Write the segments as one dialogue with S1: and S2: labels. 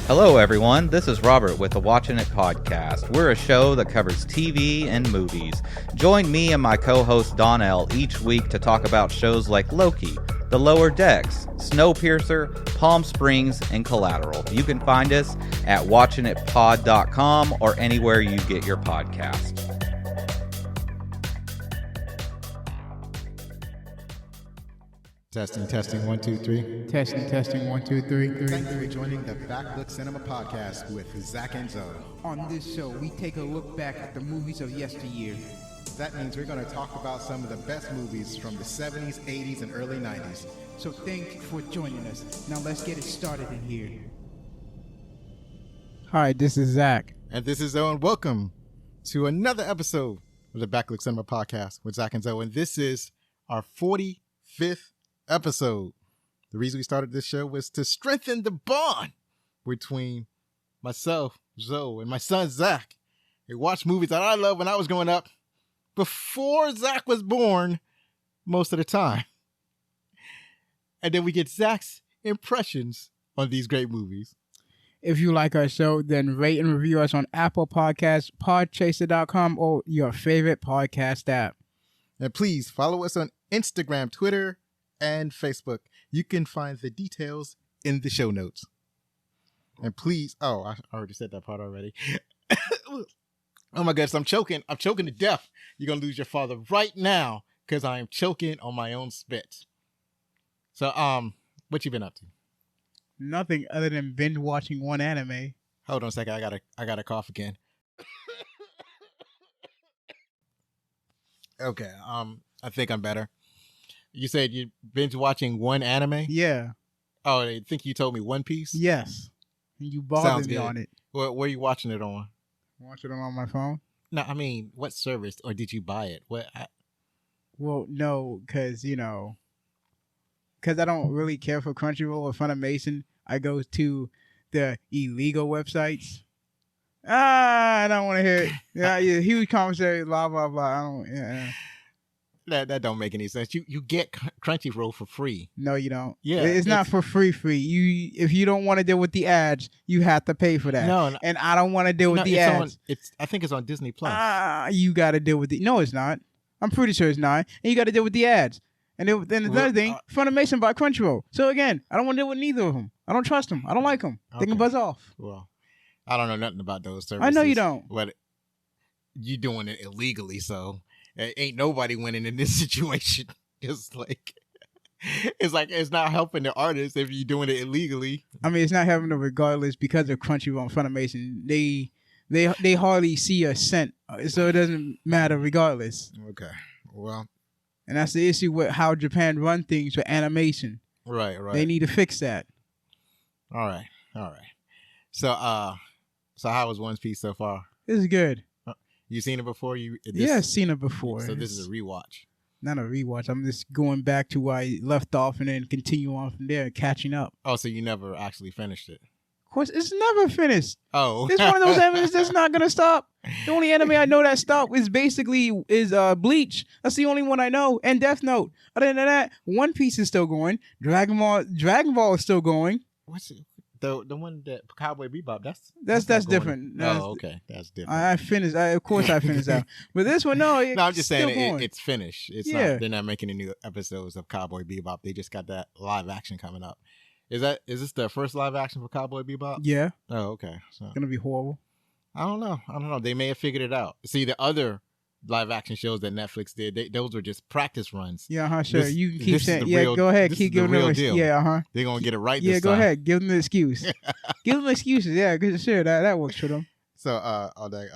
S1: Hello, everyone. This is Robert with the Watching It podcast. We're a show that covers TV and movies. Join me and my co-host Donnell each week to talk about shows like Loki, The Lower Decks, Snowpiercer, Palm Springs, and Collateral. You can find us at watchingitpod.com or anywhere you get your podcast.
S2: Testing, 1, 2, 3.
S3: Testing, 1, 2, 3.
S4: Thank you for joining the Backlook Cinema Podcast with Zach and Zoe.
S3: On this show, we take a look back at the movies of yesteryear.
S4: That means we're going to talk about some of the best movies from the 70s, 80s, and early 90s.
S3: So thank you for joining us. Now let's get it started in here. Hi, this is Zach.
S2: And this is Zoe, and welcome to another episode of the Backlook Cinema Podcast with Zach and Zoe. And this is our 45th episode. The reason we started this show was to strengthen the bond between myself, Zoe, and my son, Zach. We watched movies that I loved when I was growing up before Zach was born most of the time. And then we get Zach's impressions on these great movies.
S3: If you like our show, then rate and review us on Apple Podcasts, Podchaser.com, or your favorite podcast app.
S2: And please follow us on Instagram, Twitter, and Facebook. You can find the details in the show notes. And please, I already said that part already. Oh my goodness, I'm choking to death. You're going to lose your father right now because I am choking on my own spit. So, what you been up to?
S3: Nothing other than binge watching one anime.
S2: Hold on a second, I got to cough again. Okay, I think I'm better. You said you binge watching one anime?
S3: Yeah.
S2: Oh, I think you told me One Piece?
S3: Yes. You bothered me
S2: good.
S3: on it.
S2: Where are you watching it on?
S3: Watching it on my phone?
S2: No, I mean, what service, or did you buy it?
S3: Well, no, because I don't really care for Crunchyroll or Funimation. I go to the illegal websites. I don't want to hear it. Yeah, huge commentary, blah, blah, blah. I don't, yeah.
S2: That don't make any sense. You get Crunchyroll for free.
S3: No, you don't.
S2: Yeah,
S3: it's not for free. If you don't want to deal with the ads, you have to pay for that.
S2: No,
S3: and I don't want to deal with the ads.
S2: I think it's on Disney Plus.
S3: You got to deal with the. No, it's not. I'm pretty sure it's not. And you got to deal with the ads. And then another thing, Funimation by Crunchyroll. So again, I don't want to deal with neither of them. I don't trust them. I don't like them. Okay. They can buzz off.
S2: Well, I don't know nothing about those services.
S3: I know you don't.
S2: But you doing it illegally, so ain't nobody winning in this situation. It's not helping the artists if you're doing it illegally.
S3: I mean, it's not helping them regardless because of Crunchyroll and Funimation. They hardly see a cent, so it doesn't matter regardless.
S2: Okay, well,
S3: and that's the issue with how Japan run things with animation.
S2: Right.
S3: They need to fix that.
S2: All right. So how was One Piece so far?
S3: This is good.
S2: You seen it before?
S3: I've seen it before.
S2: So this is a rewatch.
S3: Not a rewatch. I'm just going back to where I left off and then continue on from there and catching up.
S2: Oh, so you never actually finished it?
S3: Of course, it's never finished.
S2: Oh.
S3: It's one of those animes that's not going to stop. The only anime I know that stopped is Bleach. That's the only one I know. And Death Note. Other than that, One Piece is still going. Dragon Ball is still going.
S2: What's it? The one that Cowboy Bebop,
S3: that's different.
S2: Okay, that's different.
S3: I finished. Of course, I finished that. But this one, no.
S2: No, I'm just saying it's finished. It's
S3: yeah.
S2: They're not making any new episodes of Cowboy Bebop. They just got that live action coming up. Is this the first live action for Cowboy Bebop?
S3: Yeah.
S2: Oh, okay. So
S3: it's gonna be horrible.
S2: I don't know. They may have figured it out. See, the other live action shows that Netflix did, those were just practice runs.
S3: Yeah, sure. You keep saying, go ahead, keep giving them
S2: deal.
S3: Yeah,
S2: They're gonna get it right.
S3: Yeah,
S2: this
S3: go
S2: time.
S3: ahead, give them the excuse. Give them excuses. Yeah, because sure that works for them.
S2: So, I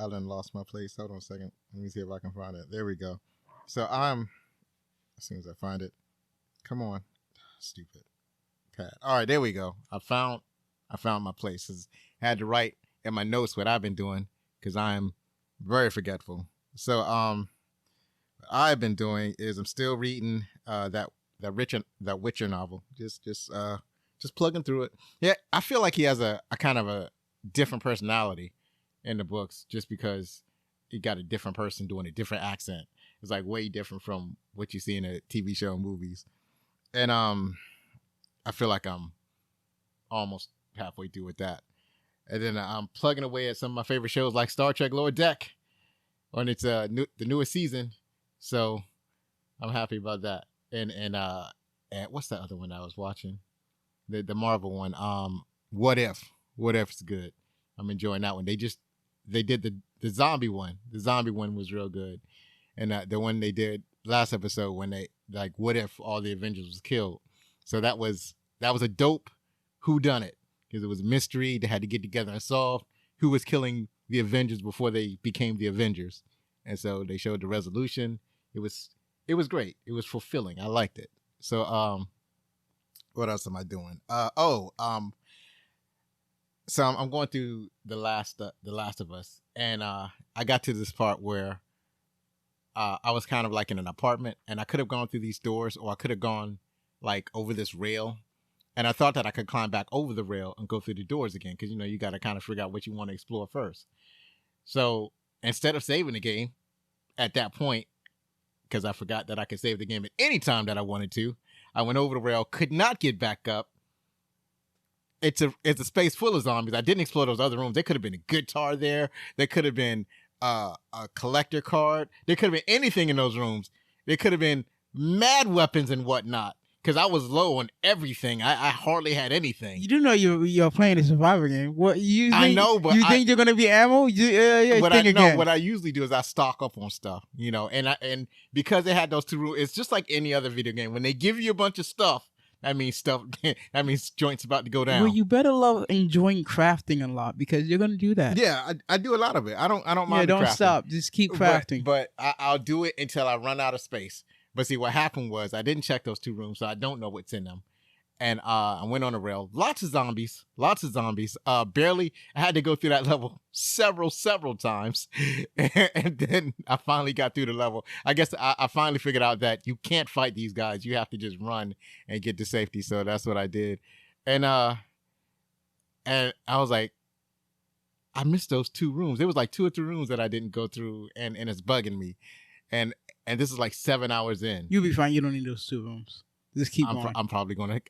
S2: done lost my place. Hold on a second. Let me see if I can find it. There we go. So as soon as I find it, come on, stupid cat. All right, there we go. I found my place. I had to write in my notes what I've been doing because I'm very forgetful. So, what I've been doing is I'm still reading that Witcher novel. Just plugging through it. Yeah, I feel like he has a kind of a different personality in the books, just because he got a different person doing a different accent. It's like way different from what you see in a TV show and movies. And I feel like I'm almost halfway through with that. And then I'm plugging away at some of my favorite shows like Star Trek Lower Deck on its the newest season. So I'm happy about that. And what's that other one I was watching? The Marvel one. What If? What If is good. I'm enjoying that one. They did the zombie one. The zombie one was real good. And the one they did last episode when they like, what if all the Avengers was killed? So that was a dope whodunit, because it was a mystery. They had to get together and solve who was killing the Avengers before they became the Avengers. And so they showed the resolution. It was great. It was fulfilling. I liked it. So what else am I doing? So I'm going through the Last of Us, and I got to this part where I was kind of like in an apartment, and I could have gone through these doors, or I could have gone like over this rail, and I thought that I could climb back over the rail and go through the doors again, because you got to kind of figure out what you want to explore first. So instead of saving the game at that point, because I forgot that I could save the game at any time that I wanted to, I went over the rail, could not get back up. It's a space full of zombies. I didn't explore those other rooms. There could have been a guitar there. There could have been a collector card. There could have been anything in those rooms. There could have been mad weapons and whatnot, because I was low on everything. I hardly had anything.
S3: You do know you're playing a survivor game. What you think,
S2: I know, but
S3: you think you're gonna be ammo?
S2: What I usually do is I stock up on stuff, and because they had those two rules, it's just like any other video game. When they give you a bunch of stuff, that means joints about to go down.
S3: Well, you better love enjoying crafting a lot, because you're gonna do that.
S2: Yeah, I do a lot of it. I don't mind.
S3: Yeah, don't
S2: crafting.
S3: stop. Just keep crafting.
S2: But I'll do it until I run out of space. But see, what happened was I didn't check those two rooms, so I don't know what's in them. And I went on a rail. Lots of zombies. Barely. I had to go through that level several times. And then I finally got through the level. I guess I finally figured out that you can't fight these guys. You have to just run and get to safety. So that's what I did. And I was like, I missed those two rooms. There was like 2 or 3 rooms that I didn't go through, and it's bugging me. And this is like 7 hours in.
S3: You'll be fine. You don't need those 2 rooms. Just keep going.
S2: I'm probably gonna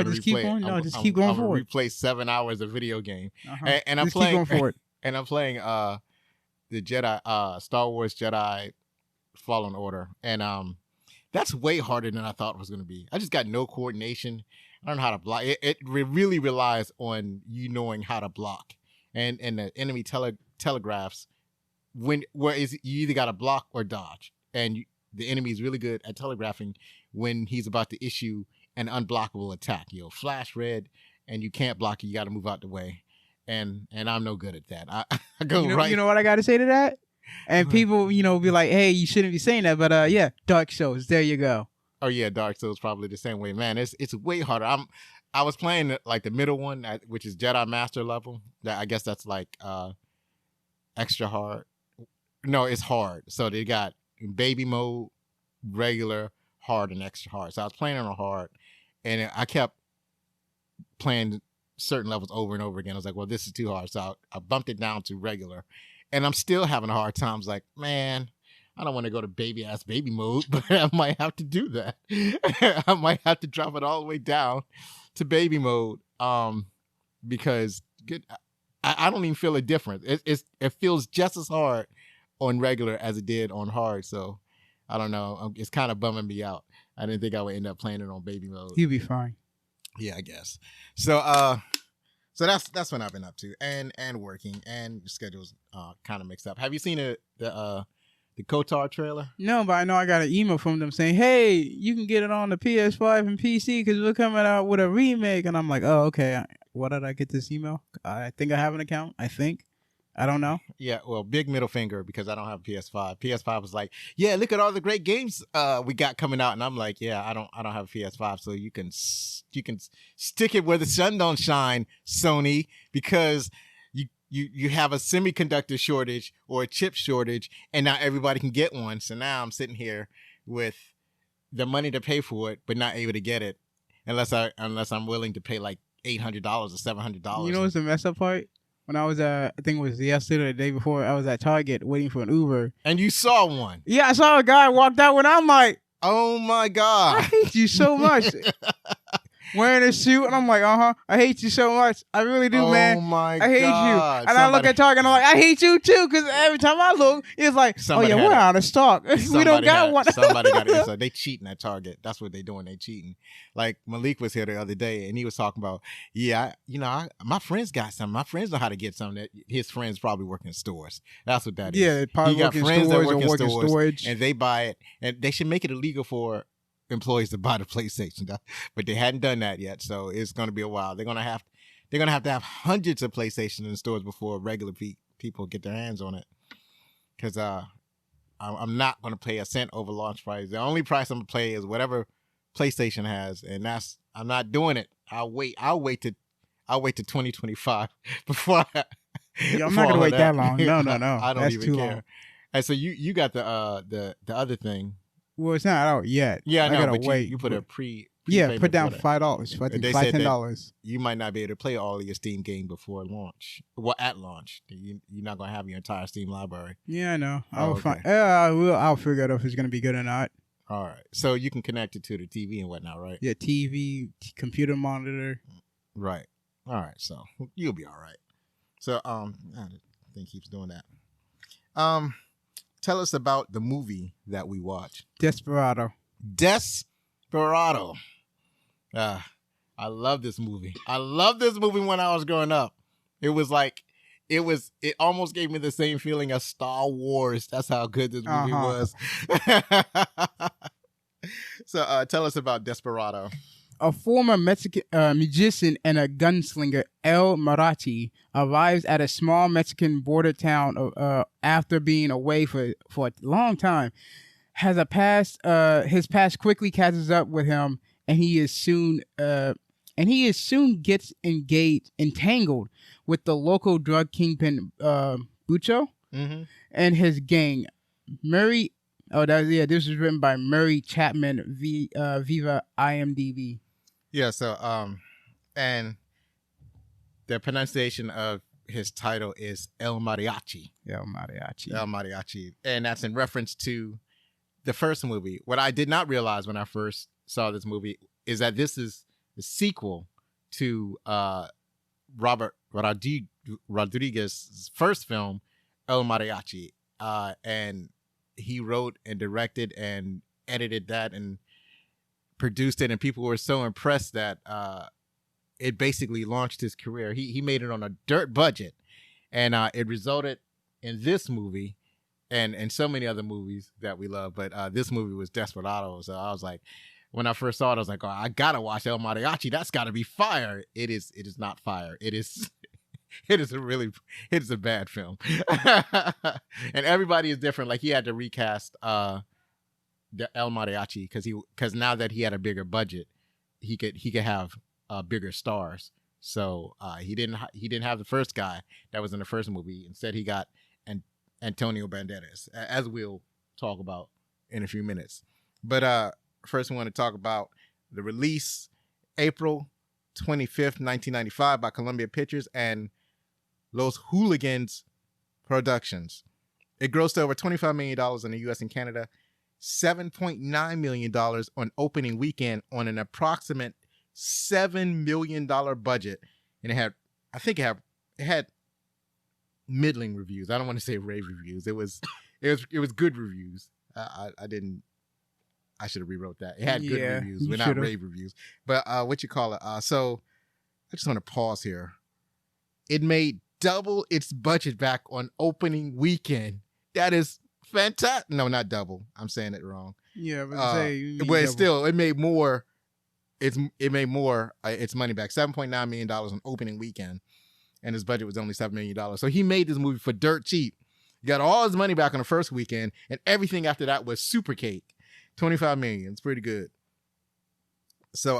S3: just keep going. No, just keep going forward.
S2: Replay 7 hours of video game,
S3: uh-huh.
S2: and I'm
S3: just
S2: playing.
S3: Keep going forward.
S2: And I'm playing the Jedi, Star Wars Jedi Fallen Order, and that's way harder than I thought it was gonna be. I just got no coordination. I don't know how to block. It really relies on you knowing how to block, and the enemy telegraphs you either got to block or dodge, and the enemy is really good at telegraphing when he's about to issue an unblockable attack. Flash red, and you can't block it. You got to move out the way, and I'm no good at that. I go right.
S3: You know what I got to say to that? And people, be like, "Hey, you shouldn't be saying that," but yeah, Dark Souls. There you go.
S2: Oh yeah, Dark Souls probably the same way, man. It's way harder. I was playing like the middle one, which is Jedi Master level. I guess that's like extra hard. No, it's hard. So they got baby mode, regular, hard, and extra hard. So I was playing on a hard, and I kept playing certain levels over and over again. I was like, well, this is too hard. So I bumped it down to regular, and I'm still having a hard time. I was like, man, I don't want to go to baby mode, but I might have to do that. I might have to drop it all the way down to baby mode, because I don't even feel a difference. It feels just as hard on regular as it did on hard. So I don't know. It's kind of bumming me out. I didn't think I would end up playing it on baby mode.
S3: You'll be fine.
S2: Yeah, I guess. So that's what I've been up to, and working, and the schedule's kind of mixed up. Have you seen the KOTOR trailer?
S3: No, but I know I got an email from them saying, "Hey, you can get it on the PS5 and PC because we're coming out with a remake." And I'm like, "Oh, okay. Why did I get this email? I think I have an account. I don't know."
S2: Yeah, well, big middle finger, because I don't have a PS5. PS5 was like, "Yeah, look at all the great games we got coming out," and I'm like, "Yeah, I don't have a PS5, so you can stick it where the sun don't shine, Sony, because you have a semiconductor shortage or a chip shortage, and now everybody can get one. So now I'm sitting here with the money to pay for it, but not able to get it unless I'm willing to pay like $800 or $700.
S3: You know what's the messed up part? When I was I think it was yesterday or the day before, I was at Target waiting for an Uber.
S2: And you saw one.
S3: Yeah, I saw a guy walked out when I'm like,
S2: oh my God.
S3: I hate you so much. wearing a suit, and I'm like, I hate you so much. I really do, man.
S2: Oh my
S3: I hate
S2: God.
S3: you. And I look at Target, and I'm like, I hate you too, because every time I look, it's like,
S2: Somebody
S3: we're
S2: had it.
S3: out of stock. We don't got one.
S2: Somebody got it. So they cheating at Target. That's what they doing. They cheating. Like Malik was here the other day, and he was talking about, my friends got some. My friends know how to get some that his friends probably work in stores. That's what that is.
S3: Yeah, probably
S2: he got
S3: work in
S2: friends that
S3: stores
S2: work
S3: or
S2: in
S3: work in
S2: stores,
S3: storage.
S2: and they buy it, and they should make it illegal for employees to buy the PlayStation, but they hadn't done that yet. So it's going to be a while. They're going to have to have hundreds of PlayStation in stores before regular people get their hands on it. Because I'm not going to pay a cent over launch price. The only price I'm going to pay is whatever PlayStation has, and I'm not doing it. I'll wait to 2025 before.
S3: I'm not gonna wait that long. No.
S2: I don't
S3: That's
S2: even
S3: too
S2: care.
S3: long.
S2: And so you got the other thing.
S3: Well, it's not out yet.
S2: Yeah, I know,
S3: gotta
S2: but
S3: wait.
S2: you put a pre.
S3: Yeah, put down
S2: for that.
S3: $5. I think
S2: They
S3: $5,
S2: said that
S3: $10.
S2: You might not be able to play all of your Steam game before launch. Well, at launch, you're not gonna have your entire Steam library.
S3: Yeah, I know.
S2: Oh, okay.
S3: I'll figure out if it's gonna be good or not.
S2: All right, so you can connect it to the TV and whatnot, right?
S3: Yeah, TV, computer monitor.
S2: Right. All right, so you'll be all right. So the thing keeps doing that. Tell us about the movie that we watched.
S3: Desperado.
S2: Desperado. I love this movie. I love this movie when I was growing up. It almost gave me the same feeling as Star Wars. That's how good this movie was. So tell us about Desperado.
S3: A former Mexican musician and a gunslinger, El Mariachi, arrives at a small Mexican border town after being away for a long time. Has a past. His past quickly catches up with him, and he is soon gets entangled with the local drug kingpin Bucho and his gang. Murray. This was written by Murray Chapman. Viva IMDb.
S2: Yeah. So and the pronunciation of his title is El Mariachi.
S3: El Mariachi.
S2: El Mariachi, and that's in reference to the first movie. What I did not realize when I first saw this movie is that this is the sequel to Robert Rodriguez's first film, El Mariachi, and he wrote and directed and edited that and produced it, and people were so impressed that it basically launched his career. He made it on a dirt budget, and it resulted in this movie and so many other movies that we love. But this movie was Desperado. So I was like, when I first saw it, I was like, oh, I gotta watch El Mariachi. That's gotta be fire. It is not fire. It is a bad film. And everybody is different. Like he had to recast the El Mariachi because now that he had a bigger budget, he could have bigger stars. So he didn't have the first guy that was in the first movie. Instead, he got Antonio Banderas, as we'll talk about in a few minutes. But first, we want to talk about the release, April 25th, 1995, by Columbia Pictures and Los Hooligans Productions. It grossed over $25 million in the U.S. and Canada, $7.9 million on opening weekend on an approximate $7 million budget. And it had middling reviews. I don't want to say rave reviews. It was good reviews. I should have rewrote that. It had good reviews, but not rave reviews. But so I just want to pause here. It made double its budget back on opening weekend. That is fantastic. No, not double. I'm saying it wrong.
S3: Yeah,
S2: but still, it made more. It made more. Its money back. $7.9 million on opening weekend, and his budget was only $7 million. So he made this movie for dirt cheap. He got all his money back on the first weekend, and everything after that was super cake. $25 million. It's pretty good. So,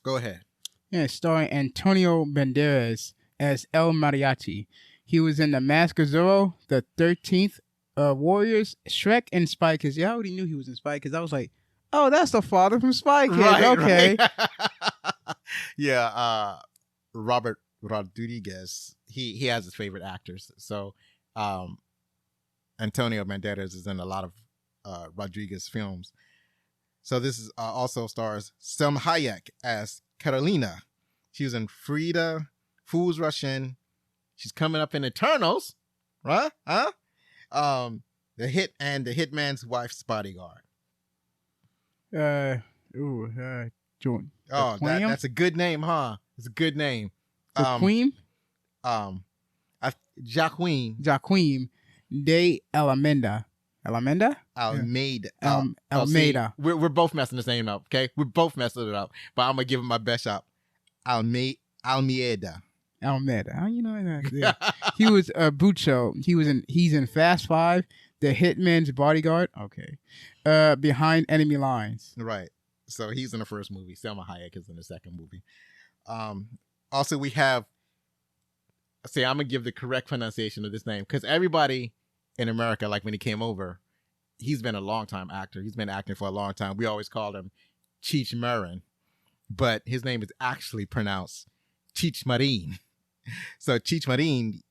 S2: go ahead. Yeah,
S3: starring Antonio Banderas as El Mariachi. He was in The Mask of Zorro, The 13th Warriors, Shrek, and Spy Kids. Yeah, I already knew he was in Spy Kids. I was like, oh, that's the father from Spy Kids. Right, okay.
S2: Right. Yeah, Robert Rodriguez, he has his favorite actors. So, Antonio Banderas is in a lot of Rodriguez films. So this is also stars Selma Hayek as Carolina. She was in Frida, Fools Rush In. She's coming up in Eternals, right? Huh? The Hitman's Wife's Bodyguard.
S3: Jordan.
S2: Oh, that's a good name, huh? It's a good name.
S3: The Queen.
S2: Jaqueline
S3: de Alameda.
S2: Almeida.
S3: Almeida.
S2: See, we're both messing this name up, okay? We're both messing it up, but I'm gonna give it my best shot. Almeida.
S3: Oh, you know that. Yeah. He was Bucho. He's in Fast Five, The Hitman's Bodyguard. Okay. Behind Enemy Lines.
S2: Right. So he's in the first movie. Selma Hayek is in the second movie. Also, we have. I'm gonna give the correct pronunciation of this name because everybody in America, like when he came over, he's been a long time actor. He's been acting for a long time. We always called him Cheech Marin, but his name is actually pronounced Cheech Marin. So Cheech Marin,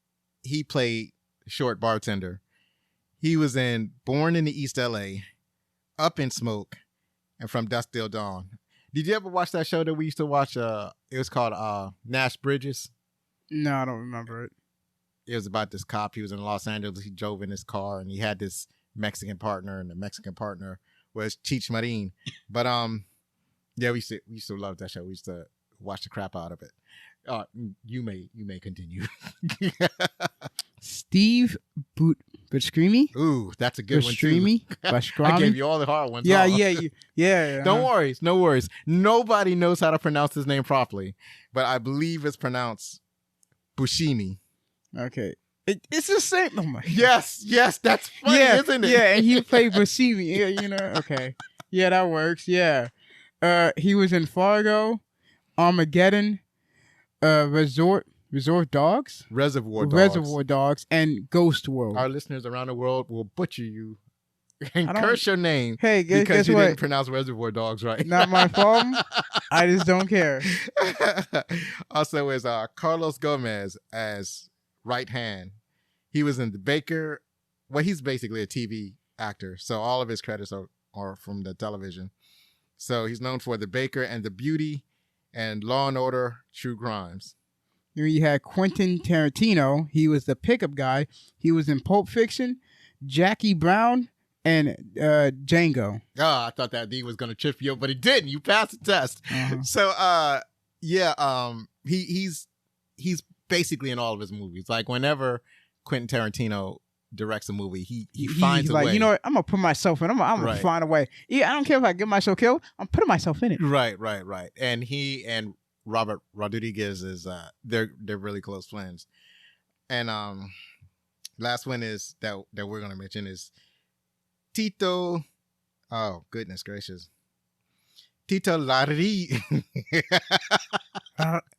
S2: he played Short Bartender. He was in Born in the East LA, Up in Smoke, and From Dusk Till Dawn. Did you ever watch that show that we used to watch? It was called Nash Bridges.
S3: No, I don't remember it.
S2: It was about this cop. He was in Los Angeles. He drove in his car, and he had this Mexican partner, and the Mexican partner was Cheech Marin. But yeah, we used to love that show. We used to watch the crap out of it. You may continue.
S3: Steve Buscemi.
S2: Ooh, that's a good one too.
S3: Buscemi.
S2: I gave you all the hard ones.
S3: Yeah,
S2: huh?
S3: yeah.
S2: Don't worry, no worries. Nobody knows how to pronounce his name properly, but I believe it's pronounced Buscemi.
S3: Okay. It's the same. Oh my.
S2: Yes, that's funny, isn't it?
S3: Yeah, and he played Buscemi. Yeah, you know. Okay. Yeah, that works. Yeah. He was in Fargo, Armageddon, Reservoir Dogs, and Ghost World.
S2: Our listeners around the world will butcher you and curse your name.
S3: Hey,
S2: because
S3: guess
S2: you
S3: what?
S2: didn't pronounce Reservoir Dogs right.
S3: Not my fault. I just don't care.
S2: Also, is Carlos Gomez as Right Hand. He was in The Baker. Well, he's basically a TV actor, so all of his credits are from the television. So he's known for The Baker and The Beauty and Law and Order True Crimes.
S3: You had Quentin Tarantino. He was the pickup guy. He was in Pulp Fiction, Jackie Brown, and Django.
S2: Oh, I thought that D was going to trip you up, but he didn't. You passed the test.
S3: Uh-huh.
S2: So, he's basically in all of his movies. Like whenever Quentin Tarantino directs a movie, he finds a way.
S3: You know what? I'm gonna put myself in. I'm gonna find a way. Yeah, I don't care if I get myself killed. I'm putting myself in it.
S2: Right. And he and Robert Rodriguez is they're really close friends. And last one is that we're gonna mention is Tito. Oh goodness gracious, Tito Larriva.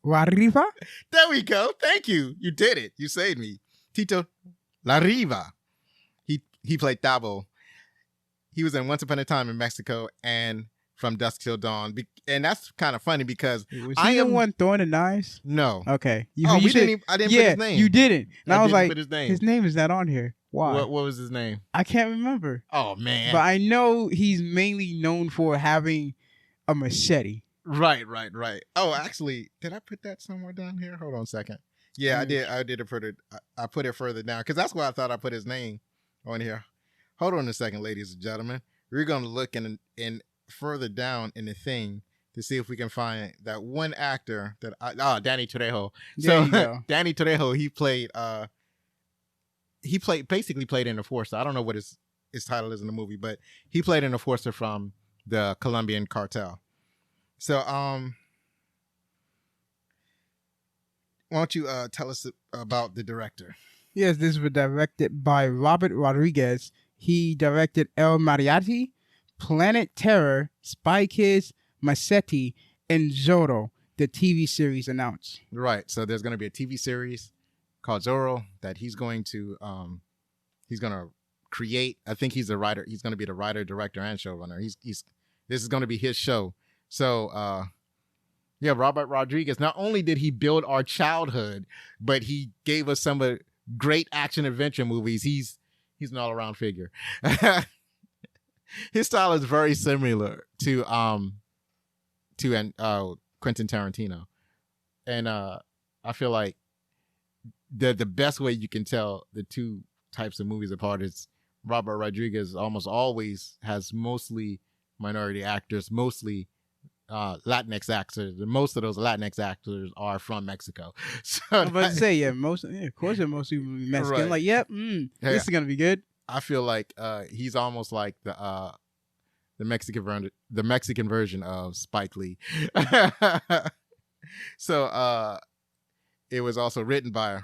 S3: Larriva?
S2: There we go. Thank you. You did it. You saved me. Tito Larriva. He played Thabo. He was in Once Upon a Time in Mexico and From Dusk Till Dawn. And that's kind of funny because
S3: was he the one throwing the knives?
S2: No.
S3: Okay.
S2: I didn't put his name.
S3: You didn't. And I was like,
S2: his
S3: name is not on here. Why?
S2: What was his name?
S3: I can't remember.
S2: Oh, man.
S3: But I know he's mainly known for having a machete.
S2: Right. Oh, actually, did I put that somewhere down here? Hold on a second. Yeah, I did. I put it further down because that's why I thought I put his name on here. Hold on a second, ladies and gentlemen. We're going to look in further down in the thing to see if we can find that one actor that Danny Trejo. So Danny Trejo, he basically played an enforcer. I don't know what his title is in the movie, but he played an enforcer from the Colombian cartel. So, why don't you tell us about the director?
S3: Yes, this was directed by Robert Rodriguez. He directed El Mariachi, Planet Terror, Spy Kids, Machete, and Zorro, the TV series announced.
S2: Right. So there's going to be a TV series called Zorro that he's going to create. I think he's the writer. He's going to be the writer, director, and showrunner. This is going to be his show. So, Robert Rodriguez, not only did he build our childhood, but he gave us some of great action adventure movies. He's an all-around figure. His style is very similar to Quentin Tarantino. And I feel like the best way you can tell the two types of movies apart is Robert Rodriguez almost always has mostly minority actors, mostly Latinx actors, and most of those Latinx actors are from Mexico. So
S3: I was about to say, of course they're mostly Mexican.
S2: Right.
S3: Like, yep, this is gonna be good.
S2: I feel like he's almost like the Mexican version of Spike Lee. So it was also written by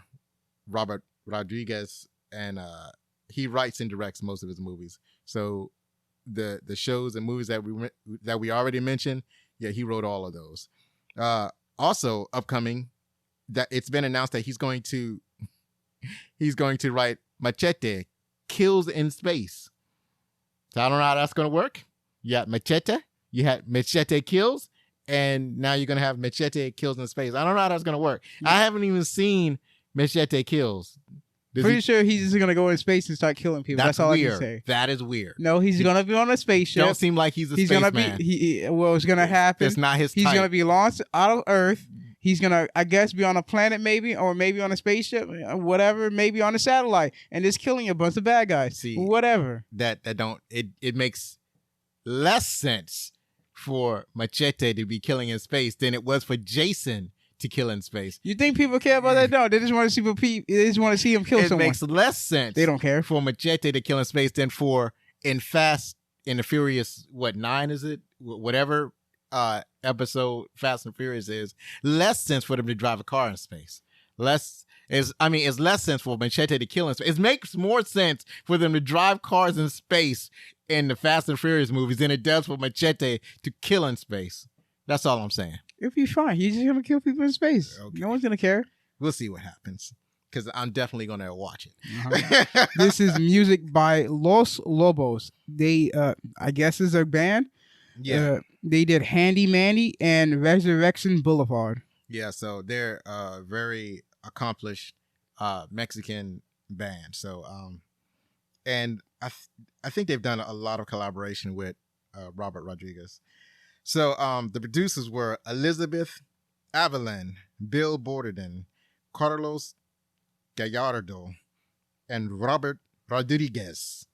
S2: Robert Rodriguez, and he writes and directs most of his movies. So the shows and movies that we already mentioned, yeah, he wrote all of those. Also upcoming, that it's been announced that he's going to write Machete, Kills in Space. So I don't know how that's going to work. You got Machete, you had Machete Kills, and now you're going to have Machete Kills in Space. I don't know how that's going to work. I haven't even seen Machete Kills.
S3: Pretty sure he's just going to go in space and start killing people. That's all
S2: weird.
S3: I can say.
S2: That is weird.
S3: No, he's going to be on a spaceship.
S2: Don't seem like he's
S3: gonna
S2: spaceman.
S3: What's going to happen?
S2: It's not his
S3: He's
S2: type.
S3: going to be launched out of Earth. He's going to, I guess, be on a planet maybe, or maybe on a spaceship, whatever, maybe on a satellite, and just killing a bunch of bad guys.
S2: See,
S3: whatever.
S2: It makes less sense for Machete to be killing in space than it was for Jason to kill in space.
S3: You think people care about that? No, they just want to see they just want to see him kill someone.
S2: It makes less sense.
S3: They don't care
S2: for Machete to kill in space than for in the Furious, what, 9 is it? Whatever episode Fast and Furious is, less sense for them to drive a car in space. It's less sense for Machete to kill in space. It makes more sense for them to drive cars in space in the Fast and Furious movies than it does for Machete to kill in space. That's all I'm saying.
S3: It'll be fine. He's just going to kill people in space.
S2: Okay.
S3: No one's going to care.
S2: We'll see what happens, because I'm definitely going to watch it.
S3: Uh-huh. This is music by Los Lobos. They, I guess, is a band.
S2: Yeah.
S3: They did Handy Mandy and Resurrection Boulevard.
S2: Yeah, so they're a very accomplished Mexican band. So, and I think they've done a lot of collaboration with Robert Rodriguez. So the producers were Elizabeth Avelin, Bill Borderden, Carlos Gallardo, and Robert Rodriguez.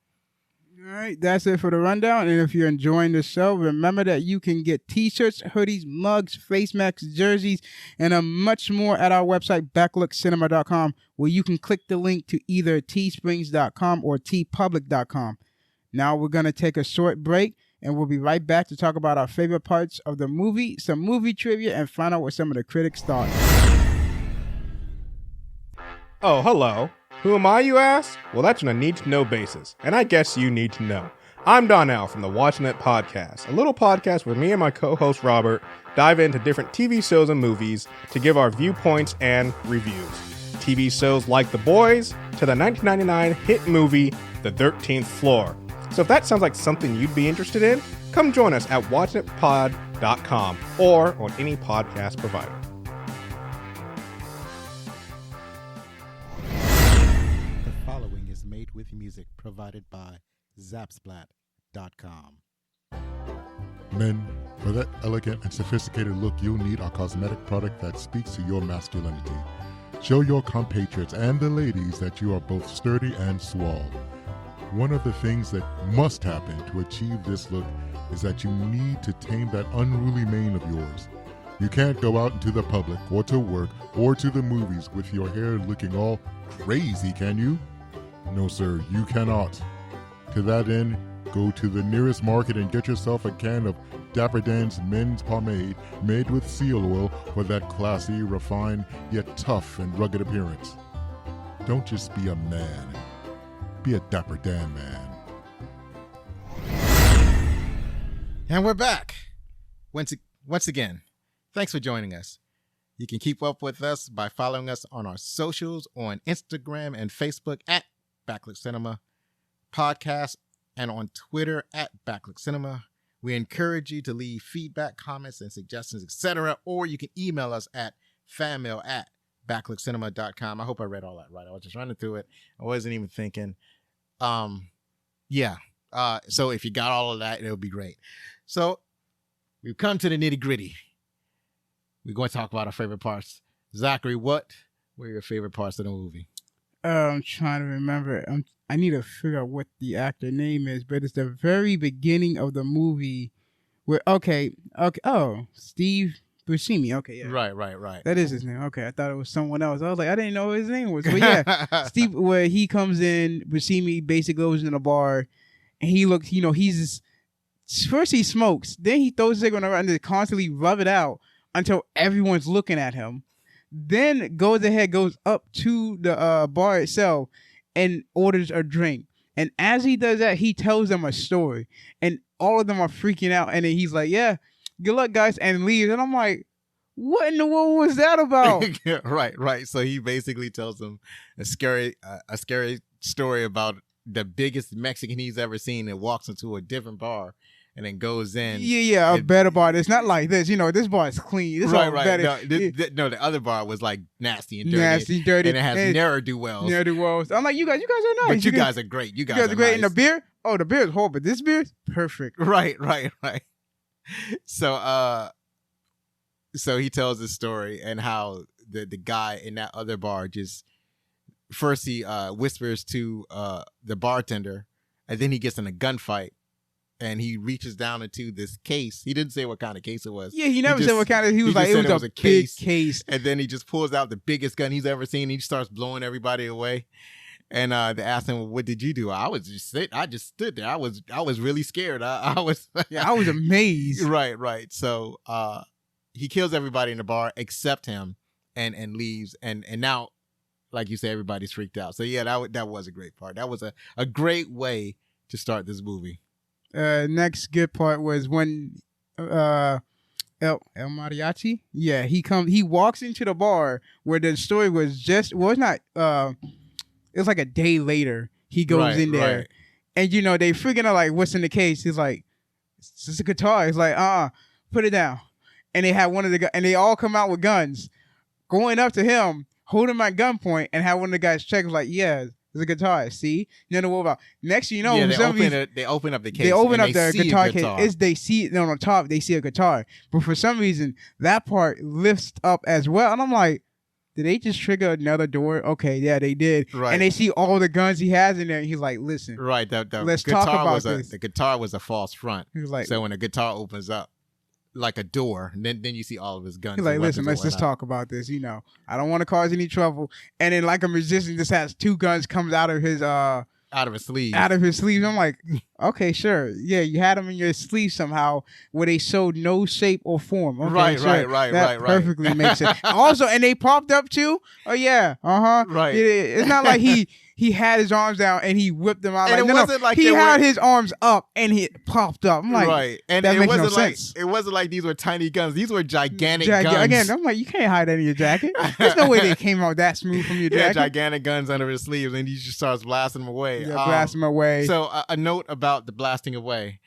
S3: All right, that's it for the rundown. And if you're enjoying the show, remember that you can get t-shirts, hoodies, mugs, face masks, jerseys, and much more at our website, backlookcinema.com, where you can click the link to either teesprings.com or tpublic.com. Now we're going to take a short break, and we'll be right back to talk about our favorite parts of the movie, some movie trivia, and find out what some of the critics thought.
S5: Oh, hello. Who am I, you ask? Well, that's on a need-to-know basis, and I guess you need to know. I'm Donnell from the Watching It Podcast, a little podcast where me and my co-host Robert dive into different TV shows and movies to give our viewpoints and reviews. TV shows like The Boys to the 1999 hit movie The 13th Floor. So if that sounds like something you'd be interested in, come join us at watchingitpod.com or on any podcast provider.
S4: The following is made with music provided by Zapsplat.com.
S6: Men, for that elegant and sophisticated look you'll need a cosmetic product that speaks to your masculinity. Show your compatriots and the ladies that you are both sturdy and suave. One of the things that must happen to achieve this look is that you need to tame that unruly mane of yours. You can't go out into the public or to work or to the movies with your hair looking all crazy, can you? No, sir, you cannot. To that end, go to the nearest market and get yourself a can of Dapper Dan's men's pomade made with seal oil for that classy, refined, yet tough and rugged appearance. Don't just be a man. Be a Dapper Dan man.
S2: And we're back. Once again, thanks for joining us. You can keep up with us by following us on our socials on Instagram and Facebook at Backlook Cinema Podcast and on Twitter at Backlook Cinema. We encourage you to leave feedback, comments, and suggestions, etc. Or you can email us at fanmail@backlookcinema.com. I hope I read all that right. I was just running through it. I wasn't even thinking. So if you got all of that, it would be great. So we've come to the nitty gritty. we're going to talk about our favorite parts. Zachary, what were your favorite parts of the movie?
S3: I'm trying to remember. I need to figure out what the actor name is, but it's the very beginning of the movie where, okay. Oh, Steve Buscemi. Okay, yeah.
S2: Right.
S3: That is his name. Okay, I thought it was someone else. I was like, I didn't know what his name was. But yeah, Steve, where he comes in, Buscemi basically goes in a bar, and he looks, first he smokes, then he throws a cigarette around and constantly rub it out until everyone's looking at him. Then goes up to the bar itself and orders a drink. And as he does that, he tells them a story. And all of them are freaking out. And then he's like, yeah, good luck, guys, and leaves. And I'm like, what in the world was that about?
S2: Right. So he basically tells them a scary story about the biggest Mexican he's ever seen and walks into a different bar and then goes in.
S3: Yeah, a better bar. It's not like this. This bar is clean. This
S2: right.
S3: Better.
S2: No, the other bar was like nasty and dirty. And it has
S3: ne'er-do-wells. I'm like, you guys are nice.
S2: But you guys are great. You guys are
S3: great.
S2: Nice.
S3: And the beer? Oh, the beer is horrible. This beer is perfect.
S2: Right. So he tells his story and how the guy in that other bar just first he whispers to the bartender, and then he gets in a gunfight. And he reaches down into this case. He didn't say what kind of case it was.
S3: Yeah, he never said what kind of. He was like, it was a big case.
S2: And then he just pulls out the biggest gun he's ever seen. And he starts blowing everybody away. And they asked him, well, "What did you do?" I just stood there. I was really scared. I was
S3: amazed.
S2: Right. So he kills everybody in the bar except him, and leaves. And now, like you said, everybody's freaked out. So yeah, that was a great part. That was a great way to start this movie.
S3: Next good part was when El Mariachi, he walks into the bar where the story was just, well, it's not, it was like a day later he goes in there,
S2: right.
S3: And they freaking out like, what's in the case? He's like, it's just a guitar. He's like, put it down. And they had one of the and they all come out with guns, going up to him, hold him at gunpoint, and have one of the guys check, like, yeah, there's a guitar. See, nothing to worry about. Next, thing you know,
S2: they open up the case.
S3: They open up the guitar case. They see it on the top. They see a guitar, but for some reason, that part lifts up as well. And I'm like, did they just trigger another door? Okay, yeah, they did.
S2: Right.
S3: And they see all the guns he has in there. And he's like, listen,
S2: right.
S3: Let's talk about this.
S2: The guitar was a false front.
S3: He was like,
S2: so when the guitar opens up like a door, and then you see all of his guns.
S3: He's like, listen, let's just talk about this. I don't want to cause any trouble. And then, like a musician, just has two guns comes out of his
S2: sleeve.
S3: I'm like, okay, sure. Yeah, you had them in your sleeve somehow where they showed no shape or form. Okay,
S2: right.
S3: That perfectly makes sense. Also, and they popped up too. Oh yeah,
S2: right.
S3: It's not like he had his arms down and he whipped them out.
S2: And
S3: like,
S2: it wasn't like
S3: he had his arms up and he popped up. I'm like,
S2: right. And
S3: that
S2: it
S3: makes
S2: wasn't
S3: no
S2: like
S3: sense.
S2: It wasn't like these were tiny guns. These were gigantic guns.
S3: Again, I'm like, you can't hide that in your jacket. There's no way they came out that smooth from your jacket.
S2: Yeah, gigantic guns under his sleeves, and he just starts blasting them away.
S3: Yeah, blast them away.
S2: So a note about the blasting away: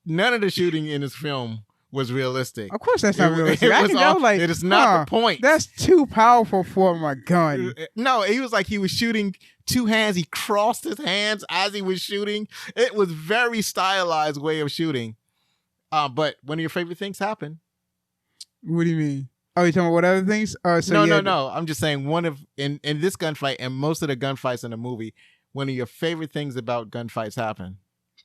S2: none of the shooting in this film was realistic.
S3: Of course, that's not realistic.
S2: It is not the point.
S3: That's too powerful for my gun.
S2: No, he was like he was shooting two hands. He crossed his hands as he was shooting. It was very stylized way of shooting. But one of your favorite things happened.
S3: What do you mean? Oh, you talking about what other things?
S2: No. I'm just saying in this gunfight and most of the gunfights in the movie, one of your favorite things about gunfights happened.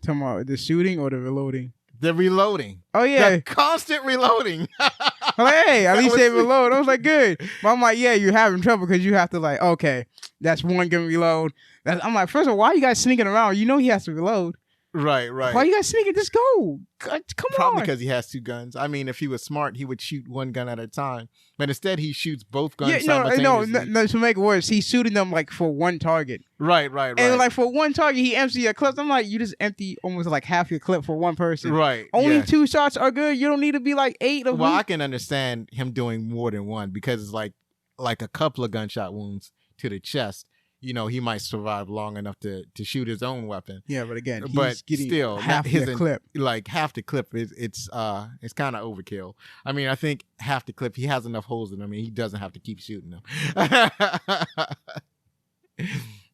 S3: Talking about the shooting or the reloading?
S2: The reloading.
S3: Oh, yeah.
S2: The constant reloading.
S3: Hey, at least they reload. I was like, good. But I'm like, yeah, you're having trouble because you have to like, okay, that's one gun reload. I'm like, first of all, why are you guys sneaking around? You know he has to reload.
S2: Right.
S3: Why are you guys sneaking? Just go. Come on.
S2: Probably because he has two guns. I mean, if he was smart, he would shoot one gun at a time. But instead, he shoots both guns simultaneously.
S3: No, to make it worse, he's shooting them like for one target.
S2: Right.
S3: And like for one target, he empties a clip. I'm like, you just empty almost like half your clip for one person.
S2: Right.
S3: Only 2 shots are good. You don't need to be like 8 of them.
S2: Well, I can understand him doing more than one because it's like a couple of gunshot wounds to the chest. He might survive long enough to shoot his own weapon.
S3: Yeah, but again, he's getting
S2: still
S3: half the clip.
S2: Like half the clip it's kind of overkill. I mean, I think half the clip he has enough holes in him. I mean, he doesn't have to keep shooting them.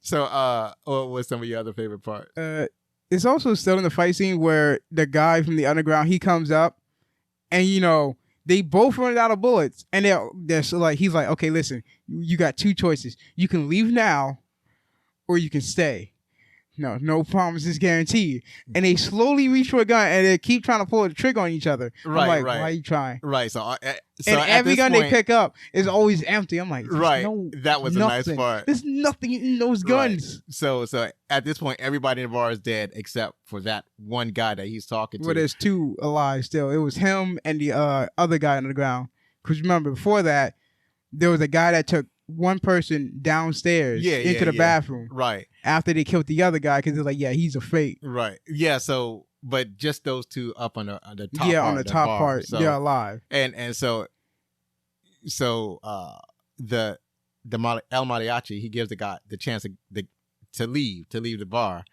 S2: So, what was some of your other favorite parts?
S3: It's also still in the fight scene where the guy from the underground he comes up, and They both run out of bullets, and they're so like, he's like, okay, listen, you got two choices. You can leave now, or you can stay. No promises guaranteed. And they slowly reach for a gun, and they keep trying to pull the trigger on each other. I'm like, why are you trying?
S2: Right. So
S3: and every gun they pick up is always empty. I'm like,
S2: right. That was
S3: nothing.
S2: a nice part.
S3: There's nothing in those guns.
S2: Right. So at this point, everybody in the bar is dead except for that one guy that he's talking to.
S3: Well, there's two alive still. It was him and the other guy on the ground. Because remember, before that, there was a guy that took one person downstairs into the bathroom.
S2: Right.
S3: After they killed the other guy, because they're like, yeah, he's a fake.
S2: Right. Yeah. So, but just those two up on the top.
S3: Yeah,
S2: part
S3: on the top
S2: bar.
S3: part,
S2: So,
S3: they're alive.
S2: And so the El Mariachi, he gives the guy the chance to leave the bar,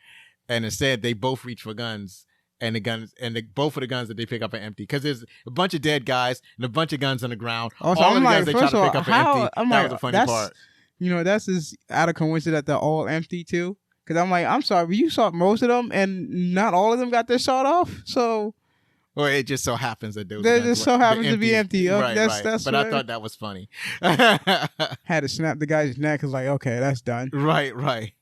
S2: and instead they both reach for guns. And both of the guns that they pick up are empty because there's a bunch of dead guys and a bunch of guns on the ground.
S3: Also,
S2: all of the
S3: like,
S2: guns they try to pick up are empty. That was the funny part.
S3: That's just out of coincidence that they're all empty too. Because I'm like, I'm sorry, you shot most of them and not all of them got their shot off. So,
S2: or it just so happens that those
S3: they just so happens to be empty.
S2: Right,
S3: that's
S2: but I thought that was funny.
S3: Had to snap the guy's neck. Cause like, okay, that's done.
S2: Right.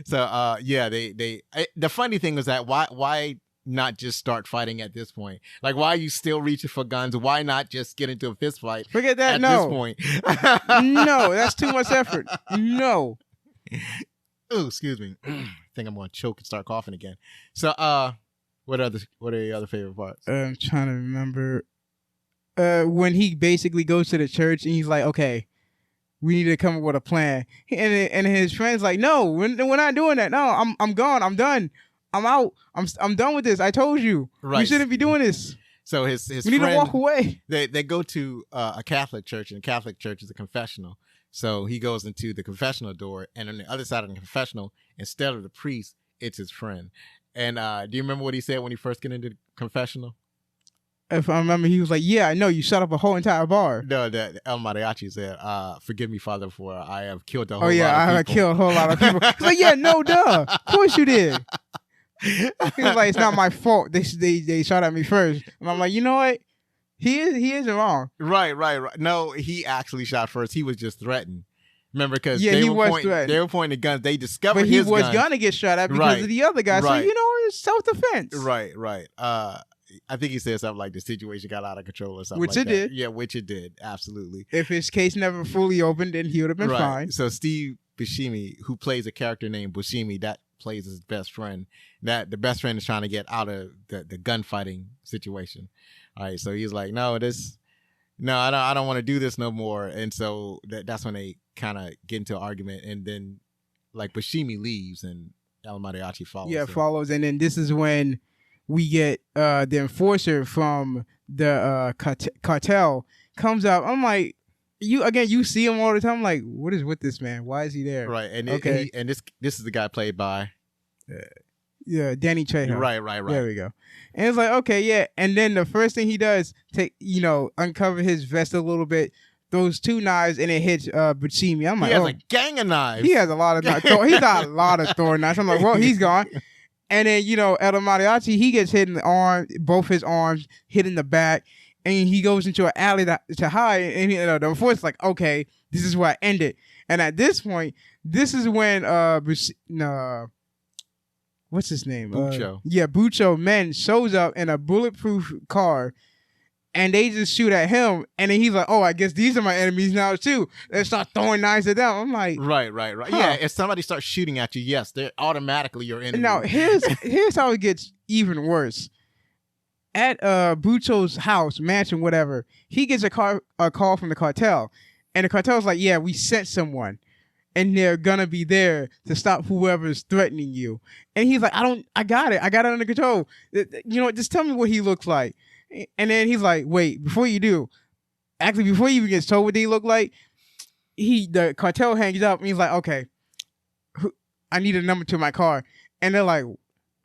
S2: So, the funny thing was that why not just start fighting at this point? Like, why are you still reaching for guns? Why not just get into a fist fight?
S3: Forget that.
S2: At this point.
S3: No, that's too much effort. No.
S2: Oh, excuse me. I think I'm going to choke and start coughing again. So, what are your other favorite parts?
S3: I'm trying to remember. When he basically goes to the church and he's like, okay, we need to come up with a plan. And his friend's like, no, we're not doing that. No, I'm gone. I'm done. I'm out. I'm done with this. I told you.
S2: Right.
S3: We shouldn't be doing this.
S2: So his
S3: we need
S2: friend,
S3: to walk away.
S2: They go to a Catholic church, and the Catholic church is a confessional. So he goes into the confessional door, and on the other side of the confessional, instead of the priest, it's his friend. And do you remember what he said when he first get into the confessional?
S3: If I remember, he was like, yeah, I know, you shut up a whole entire bar.
S2: No, the El Mariachi said, forgive me, Father, for I have killed a whole lot
S3: of people. Oh, yeah, I have killed a whole lot of people. He's like, yeah, no, duh. Of course you did. He was like, it's not my fault. They shot at me first. And I'm like, you know what? He isn't wrong.
S2: Right. No, he actually shot first. He was just threatened. Remember, because
S3: he was threatened.
S2: They were pointing the guns. They discovered
S3: but
S2: his
S3: he was
S2: guns.
S3: gonna get shot at because of the other guy.
S2: Right.
S3: So it's self-defense.
S2: Right. I think he said something like the situation got out of control or something.
S3: Which
S2: like
S3: it
S2: that.
S3: did.
S2: Yeah, which it did. Absolutely.
S3: If his case never fully opened, then he would have been fine.
S2: So Steve Buscemi, who plays a character named Buscemi, that plays his best friend. That the best friend is trying to get out of the gunfighting situation. All right, so he's like, I don't want to do this no more. And so that's when they kind of get into an argument, and then like Buscemi leaves and El Mariachi follows.
S3: Yeah, follows, and then this is when we get the enforcer from the cartel comes up. I'm like, you see him all the time. I'm like, what is with this man? Why is he there?
S2: Right, and this is the guy played by
S3: Danny Trejo.
S2: Right.
S3: There we go. And it's like, okay, yeah. And then the first thing he does, uncover his vest a little bit, those two knives, and it hits Buscemi. I'm like,
S2: he has a gang of knives.
S3: He has a lot of knives. He's got a lot of Thor knives. I'm like, well, he's gone. And then, El Mariachi, he gets hit in the arm, both his arms, hit in the back, and he goes into an alley to hide. And the enforcer's like, okay, this is where I end it. And at this point, this is when what's his name?
S2: Bucho.
S3: Bucho Men shows up in a bulletproof car, and they just shoot at him. And then he's like, oh, I guess these are my enemies now too. They start throwing knives at them. I'm like,
S2: right.
S3: Huh.
S2: Yeah, if somebody starts shooting at you, yes, they're automatically your enemy.
S3: Now here's how it gets even worse. At Bucho's house, mansion, whatever, he gets a call from the cartel, and the cartel's like, yeah, we sent someone, and they're gonna be there to stop whoever's threatening you. And he's like, I got it under control. Just tell me what he looks like. And then he's like, wait, before you even gets told what he looked like, the cartel hangs up, and he's like, okay, I need a number to my car. And they're like,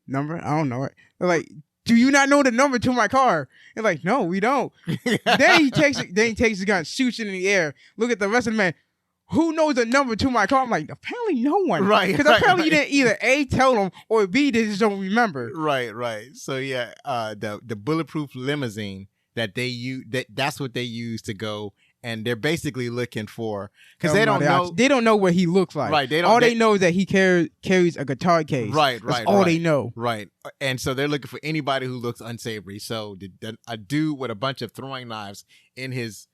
S3: number? I don't know it. They're like, do you not know the number to my car? They're like, no, we don't. Then he takes his gun, shoots it in the air. Look at the rest of the men. Who knows the number to my car? I'm like, apparently no one.
S2: Right.
S3: Because apparently you didn't either A, tell them, or B, they just don't remember.
S2: Right. So yeah, the bulletproof limousine that that's what they use to go, and they're basically looking for, because they don't know.
S3: They don't know what he looks like.
S2: Right.
S3: They know is that he carries a guitar case.
S2: Right.
S3: That's all they know.
S2: Right. And so they're looking for anybody who looks unsavory. So a dude with a bunch of throwing knives in his,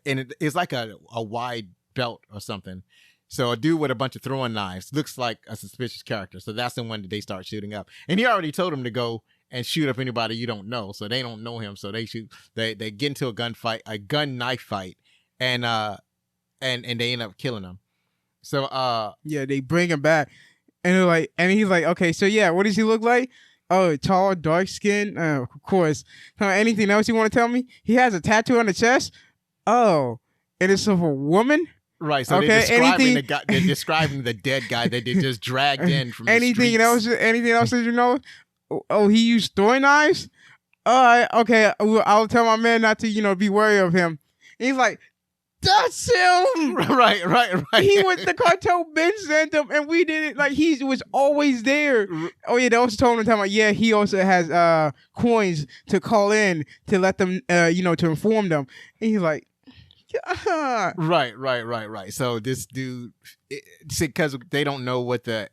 S2: and it's like a wide belt or something. So a dude with a bunch of throwing knives looks like a suspicious character. So that's the one that they start shooting up. And he already told them to go and shoot up anybody you don't know. So they don't know him. So they get into a gun knife fight, and they end up killing him. So
S3: yeah, they bring him back, and they're like, and he's like, okay, so yeah, what does he look like? Oh, tall, dark skin. Of course. Anything else you want to tell me? He has a tattoo on the chest. Oh, and it's of a woman.
S2: Right, so they're describing the dead guy that they just dragged in from
S3: anything
S2: the
S3: else? Anything else that you know? Oh, he used throwing knives. All right, okay. I'll tell my man not to, be wary of him. And he's like, that's him.
S2: Right.
S3: He went the cartel Ben sent him, and we did it. Like, he was always there. Oh yeah, they also told him yeah, he also has coins to call in to let them, to inform them. And he's like.
S2: Right. So this dude, because they don't know what the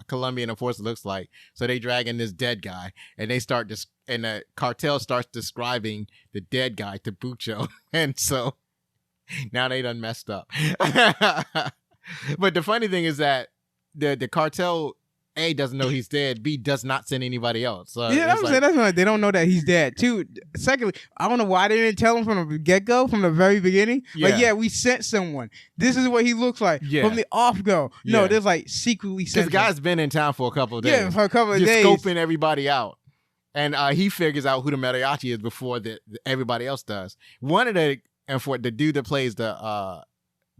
S2: Colombian enforcer looks like, so they drag in this dead guy, and and the cartel starts describing the dead guy to Bucho, and so now they done messed up. But the funny thing is that the cartel doesn't know he's dead. B does not send anybody else.
S3: Yeah, that's why they don't know that he's dead. Too. Secondly, I don't know why they didn't tell him from the get-go, from the very beginning.
S2: Yeah.
S3: We sent someone. This is what he looks like from the off-go.
S2: Yeah.
S3: No, there's like secretly sent.
S2: Because the guy's been in town for a couple of days.
S3: Yeah, for a couple of
S2: just
S3: days.
S2: Scoping everybody out. And he figures out who the mariachi is before everybody else does. One of the dude that plays the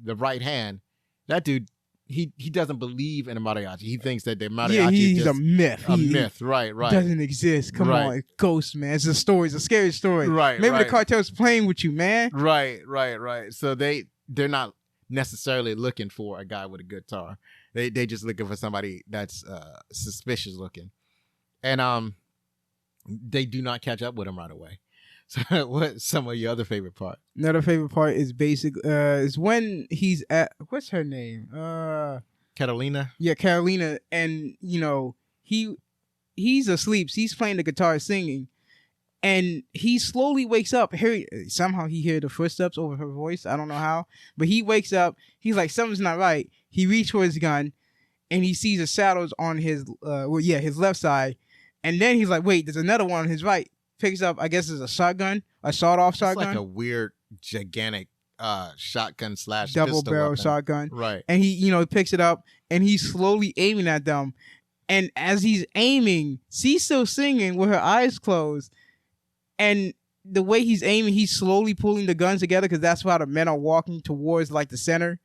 S2: right hand, that dude, he doesn't believe in a mariachi. He thinks that the mariachi
S3: he's
S2: is just
S3: a myth.
S2: A myth, right.
S3: Doesn't exist. Come on, it's ghost, man. It's a story. It's a scary story.
S2: Right.
S3: Maybe the cartel's playing with you, man.
S2: Right. So they're not necessarily looking for a guy with a guitar. They just looking for somebody that's suspicious looking, and they do not catch up with him right away. So what's some of your other favorite part?
S3: Another favorite part is is when he's at, what's her name?
S2: Catalina?
S3: Yeah, Carolina. And, he's asleep. He's playing the guitar, singing. And he slowly wakes up. Somehow he hears the footsteps over her voice. I don't know how. But he wakes up. He's like, something's not right. He reaches for his gun. And he sees the shadows on his left side. And then he's like, wait, there's another one on his right. Picks up, I guess it's a shotgun, a sawed-off shotgun.
S2: It's like a weird, gigantic shotgun /
S3: double-barrel shotgun.
S2: Right.
S3: And he, picks it up, and he's slowly aiming at them. And as he's aiming, she's still singing with her eyes closed. And the way he's aiming, he's slowly pulling the guns together because that's how the men are walking towards, like, the center.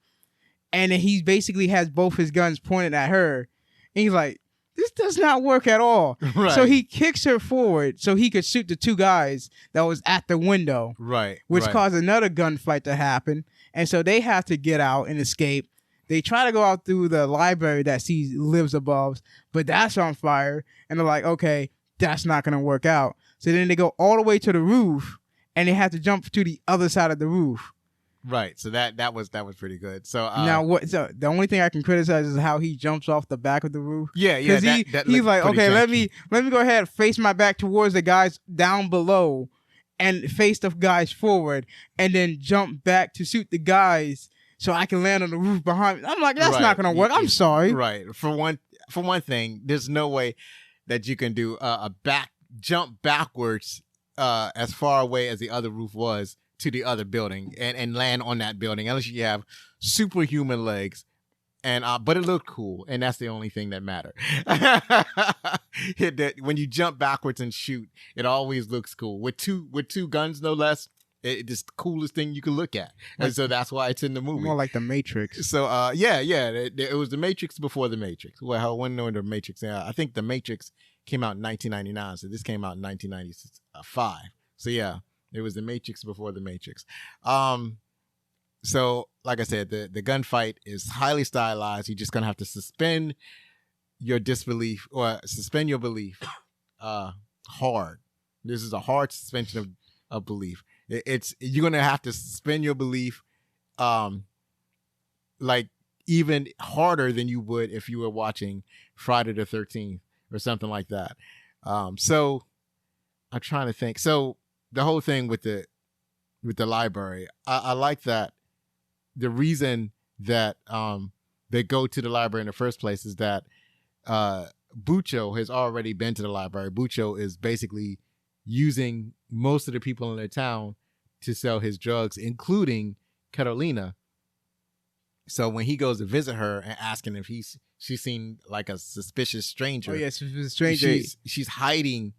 S3: And then he basically has both his guns pointed at her. And he's like, this does not work at all.
S2: Right.
S3: So he kicks her forward so he could shoot the two guys that was at the window.
S2: Right.
S3: Which caused another gunfight to happen. And so they have to get out and escape. They try to go out through the library that she lives above, but that's on fire. And they're like, okay, that's not going to work out. So then they go all the way to the roof, and they have to jump to the other side of the roof.
S2: Right, so that was pretty good. So
S3: now, So the only thing I can criticize is how he jumps off the back of the roof.
S2: Yeah.
S3: Because he's like, okay,
S2: janky.
S3: let me go ahead, face my back towards the guys down below, and face the guys forward, and then jump back to shoot the guys so I can land on the roof behind me. I'm like, that's not gonna work. I'm sorry.
S2: Right. For one thing, there's no way that you can do a jump backwards as far away as the other roof was to the other building and land on that building unless you have superhuman legs. And but it looked cool, and that's the only thing that mattered. When you jump backwards and shoot, it always looks cool. With two guns, no less, it's the coolest thing you can look at, and so that's why it's in the movie.
S3: More like the Matrix.
S2: So it was the Matrix before the Matrix. Well, when the Matrix, I think the Matrix came out in 1999, so this came out in 1995. So yeah. It was the Matrix before the Matrix. So, like I said, the gunfight is highly stylized. You're just going to have to suspend your disbelief or suspend your belief hard. This is a hard suspension of belief. It's you're gonna have to suspend your belief, like even harder than you would if you were watching Friday the 13th or something like that. So I'm trying to think. So the whole thing with the library, I like that. The reason that they go to the library in the first place is that Bucho has already been to the library. Bucho is basically using most of the people in the town to sell his drugs, including Carolina. So when he goes to visit her and asking if she's seen like a suspicious stranger.
S3: Oh yes, yeah, a stranger.
S2: She's hiding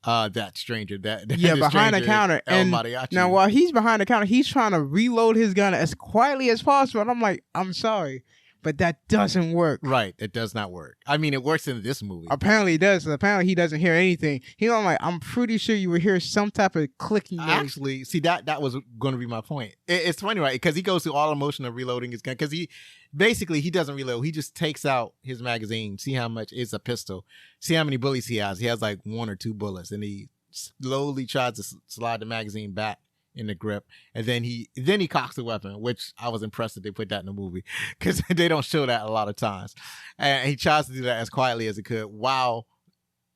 S2: that stranger. That
S3: behind the counter. And
S2: Mariachi.
S3: Now while he's behind the counter, he's trying to reload his gun as quietly as possible. And I'm like, I'm sorry, but that doesn't work.
S2: Right, it does not work. I mean, it works in this movie.
S3: Apparently it does. Apparently he doesn't hear anything. I'm pretty sure you would hear some type of clicking noise.
S2: Actually, see, that was going to be my point. It's funny, right? Because he goes through all the motion of reloading his gun. Because he doesn't reload. He just takes out his magazine, see how much it's a pistol, see how many bullets he has. He has like 1 or 2 bullets, and he slowly tries to slide the magazine back in the grip, and then he cocks the weapon, which I was impressed that they put that in the movie because they don't show that a lot of times. And he tries to do that as quietly as he could while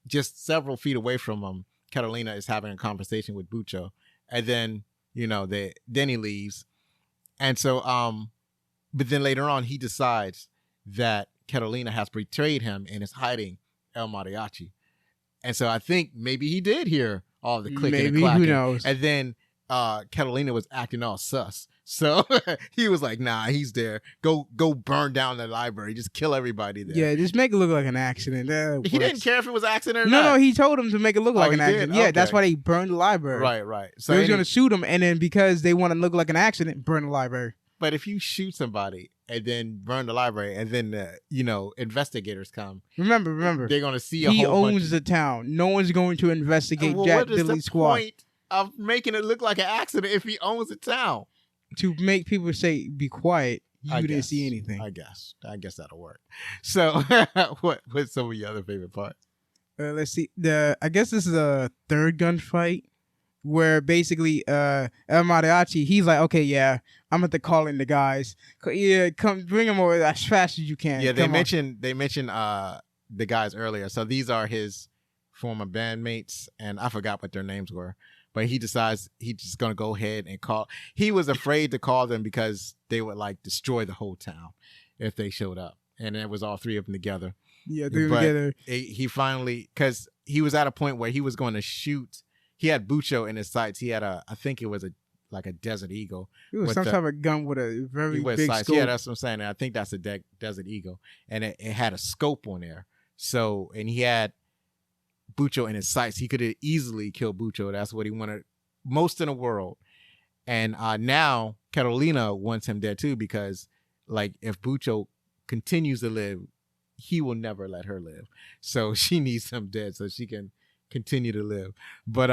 S2: just several feet away from him, Carolina is having a conversation with Bucho, and then then he leaves, and so but then later on he decides that Carolina has betrayed him and is hiding El Mariachi, and so I think maybe he did hear all the clicking and clacking,
S3: who knows,
S2: and then Catalina was acting all sus. So he was like, nah, he's there. Go burn down the library. Just kill everybody there.
S3: Yeah, just make it look like an accident.
S2: He didn't care if it was an accident or not.
S3: No, he told him to make it look like an accident.
S2: Did?
S3: Yeah,
S2: okay.
S3: That's why they burned the library.
S2: Right. So
S3: they was going to shoot him, and then because they want to look like an accident, burn the library.
S2: But if you shoot somebody and then burn the library, and then investigators come.
S3: Remember,
S2: they're going to see
S3: he owns the town. No one's going to investigate Jack Diddley's squad.
S2: What is the point of making it look like an accident if he owns the town?
S3: To make people say, be quiet, didn't see anything.
S2: I guess that'll work. So what's some of your other favorite parts?
S3: Let's see. I guess this is a third gunfight where basically El Mariachi, he's like, okay, yeah, I'm going to call in the guys. Yeah, come bring them over as fast as you can.
S2: Yeah, they mentioned the guys earlier. So these are his former bandmates, and I forgot what their names were. But he decides he's just going to go ahead and call. He was afraid to call them because they would like destroy the whole town if they showed up. And it was all 3 of them together.
S3: Yeah, 3 of them together.
S2: He finally, because he was at a point where he was going to shoot. He had Bucho in his sights. He had I think it was like a Desert Eagle.
S3: It was some type of gun with a very big scope.
S2: Yeah, that's what I'm saying. I think that's a Desert Eagle. And it had a scope on there. So, and he had Bucho in his sights. He could have easily killed Bucho. That's what he wanted most in the world. And now Carolina wants him dead too, because like if Bucho continues to live, he will never let her live. So she needs him dead so she can continue to live. But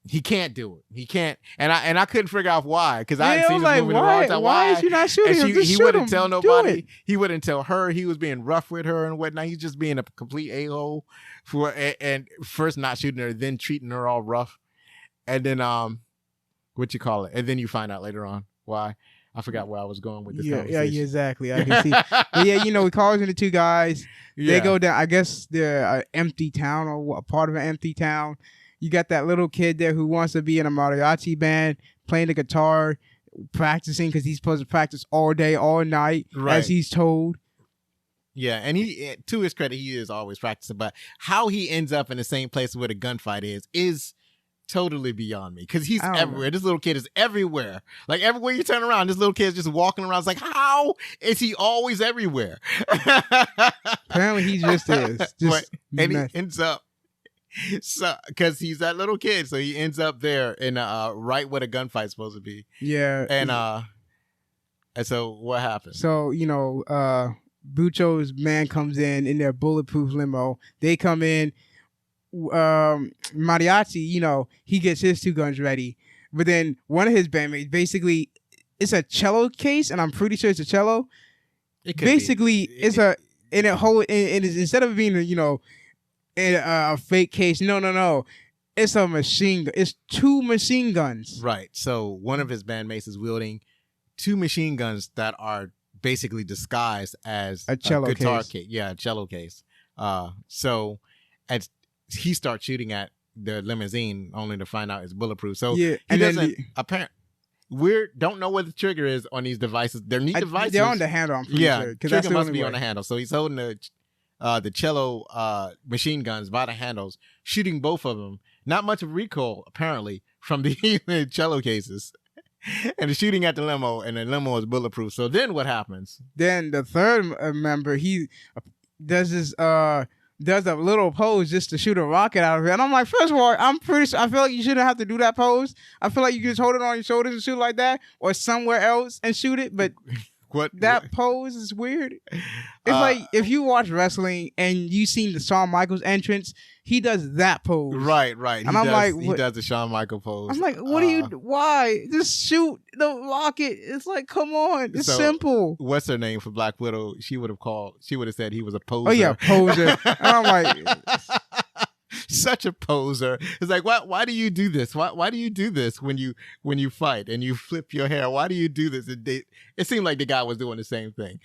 S2: he can't do it. He can't. And I couldn't figure out why, because I hadn't seen this movie in a long time.
S3: Why is you not shooting him?
S2: He wouldn't tell nobody. He wouldn't tell her. He was being rough with her and whatnot. He's just being a complete a-hole and first not shooting her, then treating her all rough. And then what you call it? And then you find out later on why. I forgot where I was going with this conversation.
S3: Yeah, exactly. I can see. But yeah, he calls in the 2 guys.
S2: Yeah.
S3: They go down. I guess they're an empty town or a part of an empty town. You got that little kid there who wants to be in a mariachi band, playing the guitar, practicing because he's supposed to practice all day, all night, as he's told.
S2: Yeah, and he, to his credit, he is always practicing. But how he ends up in the same place where the gunfight is totally beyond me, because he's everywhere. This little kid is everywhere. Like everywhere you turn around, this little kid is just walking around. It's like, how is he always everywhere?
S3: Apparently, he just is.
S2: And he ends up. So, because he's that little kid, so he ends up there in right where the gunfight's supposed to be.
S3: Yeah,
S2: and so what happens?
S3: So Bucho's man comes in their bulletproof limo. They come in. Mariachi, he gets his 2 guns ready, but then one of his bandmates, basically, it's a cello case, and I'm pretty sure it's a cello.
S2: It could
S3: basically
S2: be.
S3: It's instead of being a fake case, no, It's a machine gun. It's 2 machine guns.
S2: Right. So one of his bandmates is wielding 2 machine guns that are basically disguised as
S3: A cello
S2: guitar
S3: case.
S2: Yeah, a cello case. So as he starts shooting at the limousine, only to find out it's bulletproof. So
S3: Yeah,
S2: he
S3: and then
S2: doesn't. Apparently, don't know where the trigger is on these devices. They're neat devices.
S3: They're on the handle, I'm pretty
S2: yeah,
S3: sure.
S2: trigger
S3: That's the
S2: must
S3: only
S2: be
S3: way.
S2: on the handle. So he's holding the cello machine guns by the handles, shooting both of them. Not much of recoil apparently from the cello cases, and shooting at the limo, and the limo is bulletproof. So then what happens?
S3: Then the third member, he does this does a little pose just to shoot a rocket out of it. And I'm like, first of all, I'm pretty sure, I feel like you shouldn't have to do that pose. I feel like you can just hold it on your shoulders and shoot like that, or somewhere else and shoot it. But that pose is weird. It's like if you watch wrestling and you seen the Shawn Michaels entrance, he does that pose.
S2: Right.
S3: And I'm like,
S2: he does the Shawn Michaels pose.
S3: I'm like, what why? Just shoot the rocket. It's like, come on. It's
S2: So,
S3: simple.
S2: What's her name for Black Widow? She would have said he was a poser.
S3: Oh yeah, poser. And I'm like,
S2: such a poser. It's like, why do you do this? Why do you do this when you fight and you flip your hair? Why do you do this? It seemed like the guy was doing the same thing,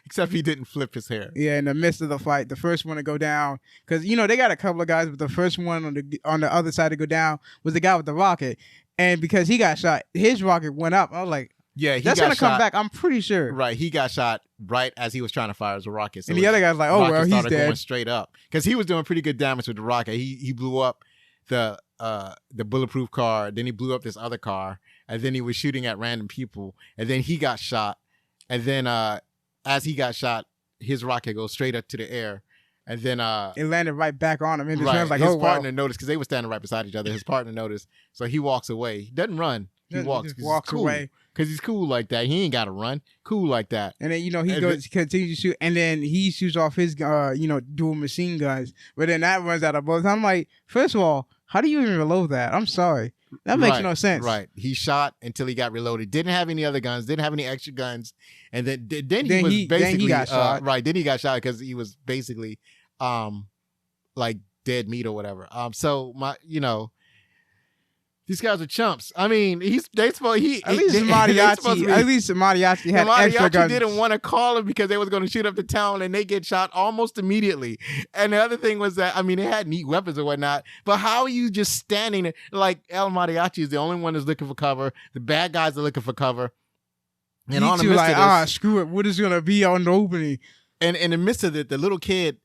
S2: except he didn't flip his hair.
S3: yeah, in the midst of the fight, the first one to go down, because they got a couple of guys, but the first one on the other side to go down was the guy with the rocket, and because he got shot, his rocket went up. I was like,
S2: yeah,
S3: that's gonna come back. I'm pretty sure.
S2: Right, he got shot right as he was trying to fire his rocket. So
S3: and the other guy's like, oh well, he's
S2: started
S3: dead.
S2: going straight up because he was doing pretty good damage with the rocket. He blew up the bulletproof car. Then he blew up this other car, and then he was shooting at random people. And then he got shot. And then as he got shot, his rocket goes straight up to the air. And then
S3: it landed right back on him. And
S2: right,
S3: like,
S2: his
S3: oh
S2: partner
S3: wow.
S2: noticed because they were standing right beside each other. His partner noticed, so he walks away. He doesn't run. He walks.
S3: Just walks
S2: cool.
S3: away.
S2: Because he's cool like that. He ain't got to run. Cool like that.
S3: And then, he continues to shoot, and then he shoots off his, dual machine guns. But then that runs out of bullets. I'm like, first of all, how do you even reload that? I'm sorry. That makes no sense.
S2: Right. He shot until he got reloaded. Didn't have any other guns. Didn't have any extra guns. And then he got shot. Right. Then he got shot because he was basically, like dead meat or whatever. So these guys are chumps. I mean, at least
S3: Mariachi had extra guns.
S2: Didn't want to call him because they was going to shoot up the town, and they get shot almost immediately. And the other thing was that, I mean, they had neat weapons or whatnot, but how are you just standing there? Like, El Mariachi is the only one that's looking for cover. The bad guys are looking for cover. And on the midst of this,
S3: screw it. What is going to be on the opening?
S2: And in the midst of it, the little kid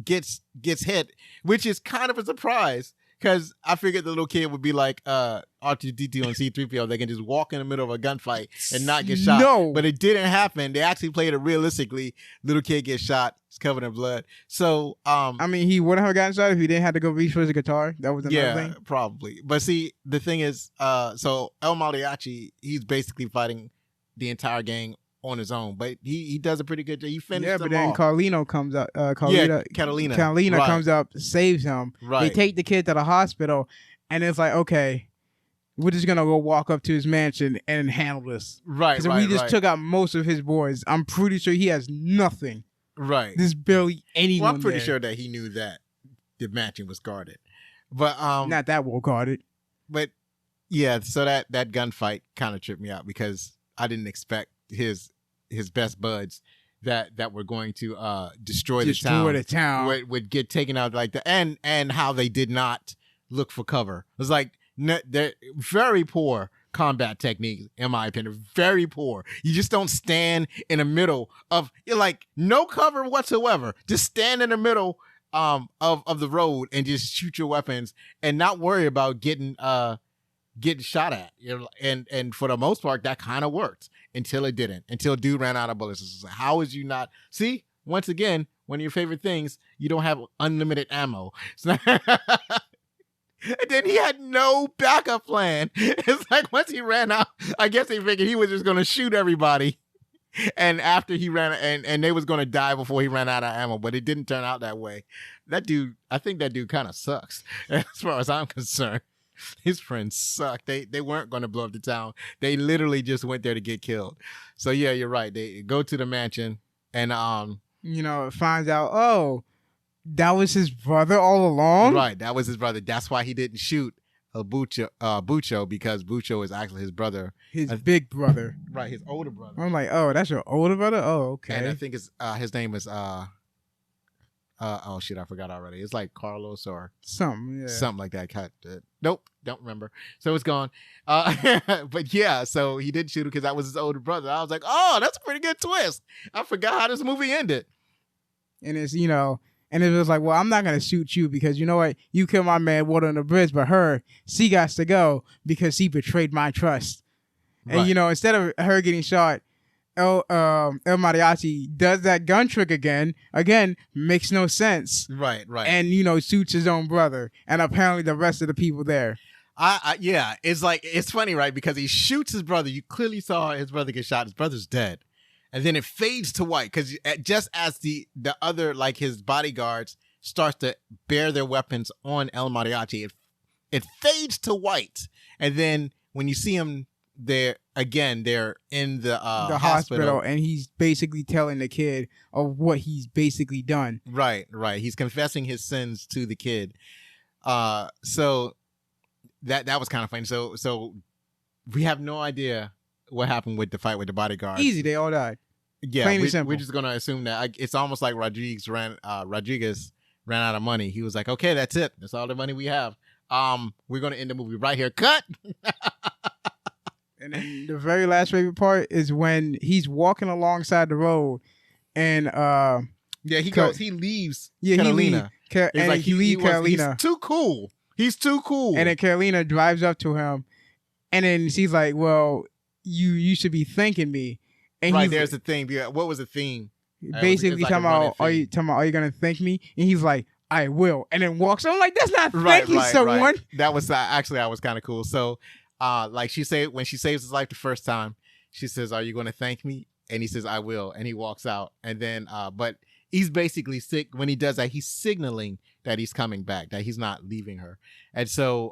S2: gets hit, which is kind of a surprise. Because I figured the little kid would be like R2-D2 and C-3PO. They can just walk in the middle of a gunfight and not get shot.
S3: No.
S2: But it didn't happen. They actually played it realistically. Little kid gets shot. He's covered in blood. So,
S3: I mean, he wouldn't have gotten shot if he didn't have to go reach for his guitar. That was another thing.
S2: Yeah, probably. But see, the thing is, so El Mariachi, he's basically fighting the entire gang on his own, but he does a pretty good job. He finished them
S3: but then
S2: off.
S3: Carlino comes up.
S2: Catalina
S3: right. Comes up, saves him.
S2: Right.
S3: They take the kid to the hospital, and it's like, okay, we're just gonna go walk up to his mansion and handle this.
S2: Right.
S3: Because we just took out most of his boys. I'm pretty sure he has nothing.
S2: Right.
S3: There's barely anyone.
S2: Well, I'm pretty
S3: there.
S2: sure that he knew that the mansion was guarded, but
S3: not that well guarded.
S2: But yeah, so that gunfight kind of tripped me out because I didn't expect his best buds that were going to destroy the town would get taken out like that, and how they did not look for cover. It was like they're very poor combat techniques, in my opinion. Very poor. You just don't stand in the middle of, like, no cover whatsoever. Just stand in the middle of the road and just shoot your weapons and not worry about getting shot at. And for the most part, that kind of worked until it didn't. Until dude ran out of bullets. It's like, how is you not? See, once again, one of your favorite things, you don't have unlimited ammo. So, and then he had no backup plan. It's like once he ran out, I guess they figured he was just going to shoot everybody. And after he ran, and they was going to die before he ran out of ammo, but it didn't turn out that way. That dude, I think that dude kind of sucks as far as I'm concerned. His friends suck. They weren't going to blow up the town. They literally just went there to get killed. So yeah, you're right. They go to the mansion and
S3: finds out, oh, that was his brother all along?
S2: Right, that was his brother. That's why he didn't shoot Bucho, because Bucho is actually his brother.
S3: His big brother.
S2: Right, his older brother.
S3: I'm like, oh, that's your older brother? Oh, okay.
S2: And I think his name is oh shit, I forgot already. It's like Carlos or
S3: something
S2: like that. Nope, don't remember. So it's gone. But yeah, so he didn't shoot him because that was his older brother. I was like, oh, that's a pretty good twist. I forgot how this movie ended.
S3: And it's, and it was like, well, I'm not going to shoot you because you know what? You killed my man, water on the bridge, but she got to go because she betrayed my trust. And,
S2: Right.
S3: Instead of her getting shot, El Mariachi does that gun trick again, makes no sense.
S2: Right.
S3: And, shoots his own brother and apparently the rest of the people there.
S2: Yeah, it's funny, right? Because he shoots his brother. You clearly saw his brother get shot. His brother's dead. And then it fades to white because just as the other, like his bodyguards, starts to bear their weapons on El Mariachi, it fades to white. And then when you see him there again, they're in the hospital,
S3: and he's basically telling the kid of what he's basically done.
S2: Right. He's confessing his sins to the kid. So that was kind of funny. So we have no idea what happened with the fight with the bodyguards.
S3: Easy, they all died.
S2: Yeah,
S3: Plain and simple.
S2: we're just gonna assume that it's almost like Rodriguez ran out of money. He was like, okay, that's it. That's all the money we have. We're gonna end the movie right here. Cut.
S3: And then the very last favorite part is when he's walking alongside the road, and
S2: he leaves. Carolina.
S3: He leaves Carolina.
S2: He's too cool. He's too cool.
S3: And then Carolina drives up to him, and then she's like, "Well, you should be thanking me." And
S2: right, there's the thing. What was the theme?
S3: Basically,
S2: like
S3: talking about, are you gonna thank me? And he's like, "I will," and then walks. I'm like, "That's not thanking someone."
S2: Right. That was actually that was kind of cool. So, like when she saves his life the first time, she says, "Are you going to thank me?" And he says, "I will," and he walks out. And then, but he's basically sick when he does that. He's signaling that he's coming back, that he's not leaving her. And so,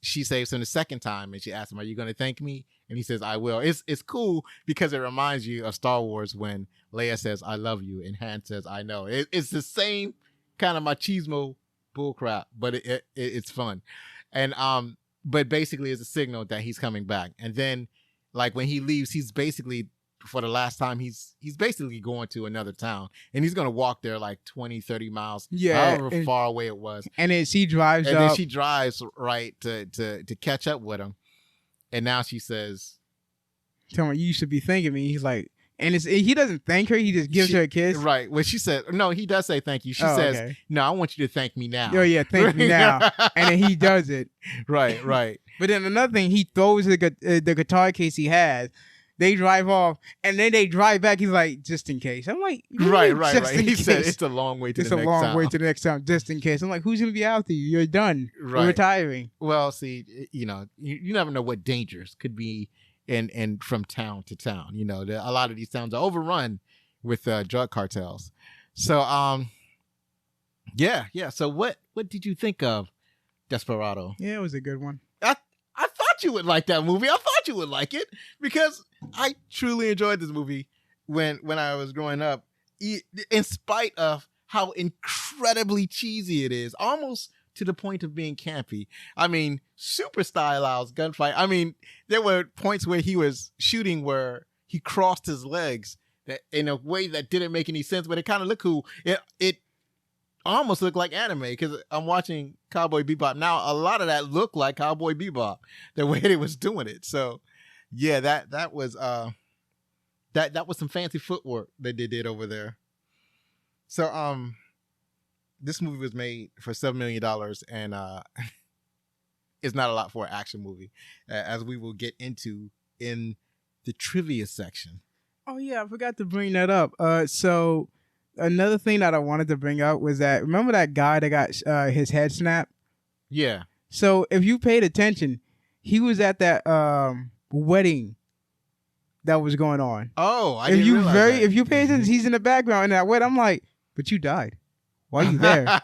S2: she saves him the second time, and she asks him, "Are you going to thank me?" And he says, "I will." It's cool because it reminds you of Star Wars when Leia says, "I love you," and Han says, "I know." It's the same kind of machismo bullcrap, but it's fun. And but basically it's a signal that he's coming back. And then, like when he leaves, he's basically, for the last time, he's basically going to another town, and he's gonna walk there like 20, 30 miles, however far away it was.
S3: And then she drives
S2: and then she drives right to catch up with him. And now she says,
S3: "Tell me, you should be thanking me." He's like, and he doesn't thank her. He just gives her a kiss.
S2: Right. Well, she said, no, he does say thank you. She says, okay. "No, I want you to thank me now."
S3: Oh yeah, thank me now. And then he does it.
S2: Right.
S3: But then another thing, he throws the guitar case he has. They drive off, and then they drive back. He's like, "Just in case." I'm like,
S2: right. He said, "It's a long way to the next town."
S3: It's a long way to the next town, just in case. I'm like, who's gonna be out there? You're done. Right. You're retiring.
S2: Well, see, you never know what dangers could be in from town to town. A lot of these towns are overrun with drug cartels. So, yeah. So, what did you think of Desperado?
S3: Yeah, it was a good one.
S2: I thought you would like that movie. I thought you would like it because I truly enjoyed this movie when I was growing up, in spite of how incredibly cheesy it is, almost to the point of being campy. I mean, super stylized gunfight. I mean, there were points where he was shooting where he crossed his legs that in a way that didn't make any sense, but it kind of looked cool. It almost looked like anime because I'm watching Cowboy Bebop now. A lot of that looked like Cowboy Bebop, the way they was doing it. So, yeah, that was that was some fancy footwork that they did over there. So, this movie was made for $7 million, and it's not a lot for an action movie, as we will get into in the trivia section.
S3: Oh yeah, I forgot to bring that up. So another thing that I wanted to bring up was that, remember that guy that got his head snapped?
S2: Yeah.
S3: So if you paid attention, he was at that wedding that was going on.
S2: Oh, I didn't realize that.
S3: If you pay attention, he's in the background in that wedding. I'm like, but you died. Why are you there?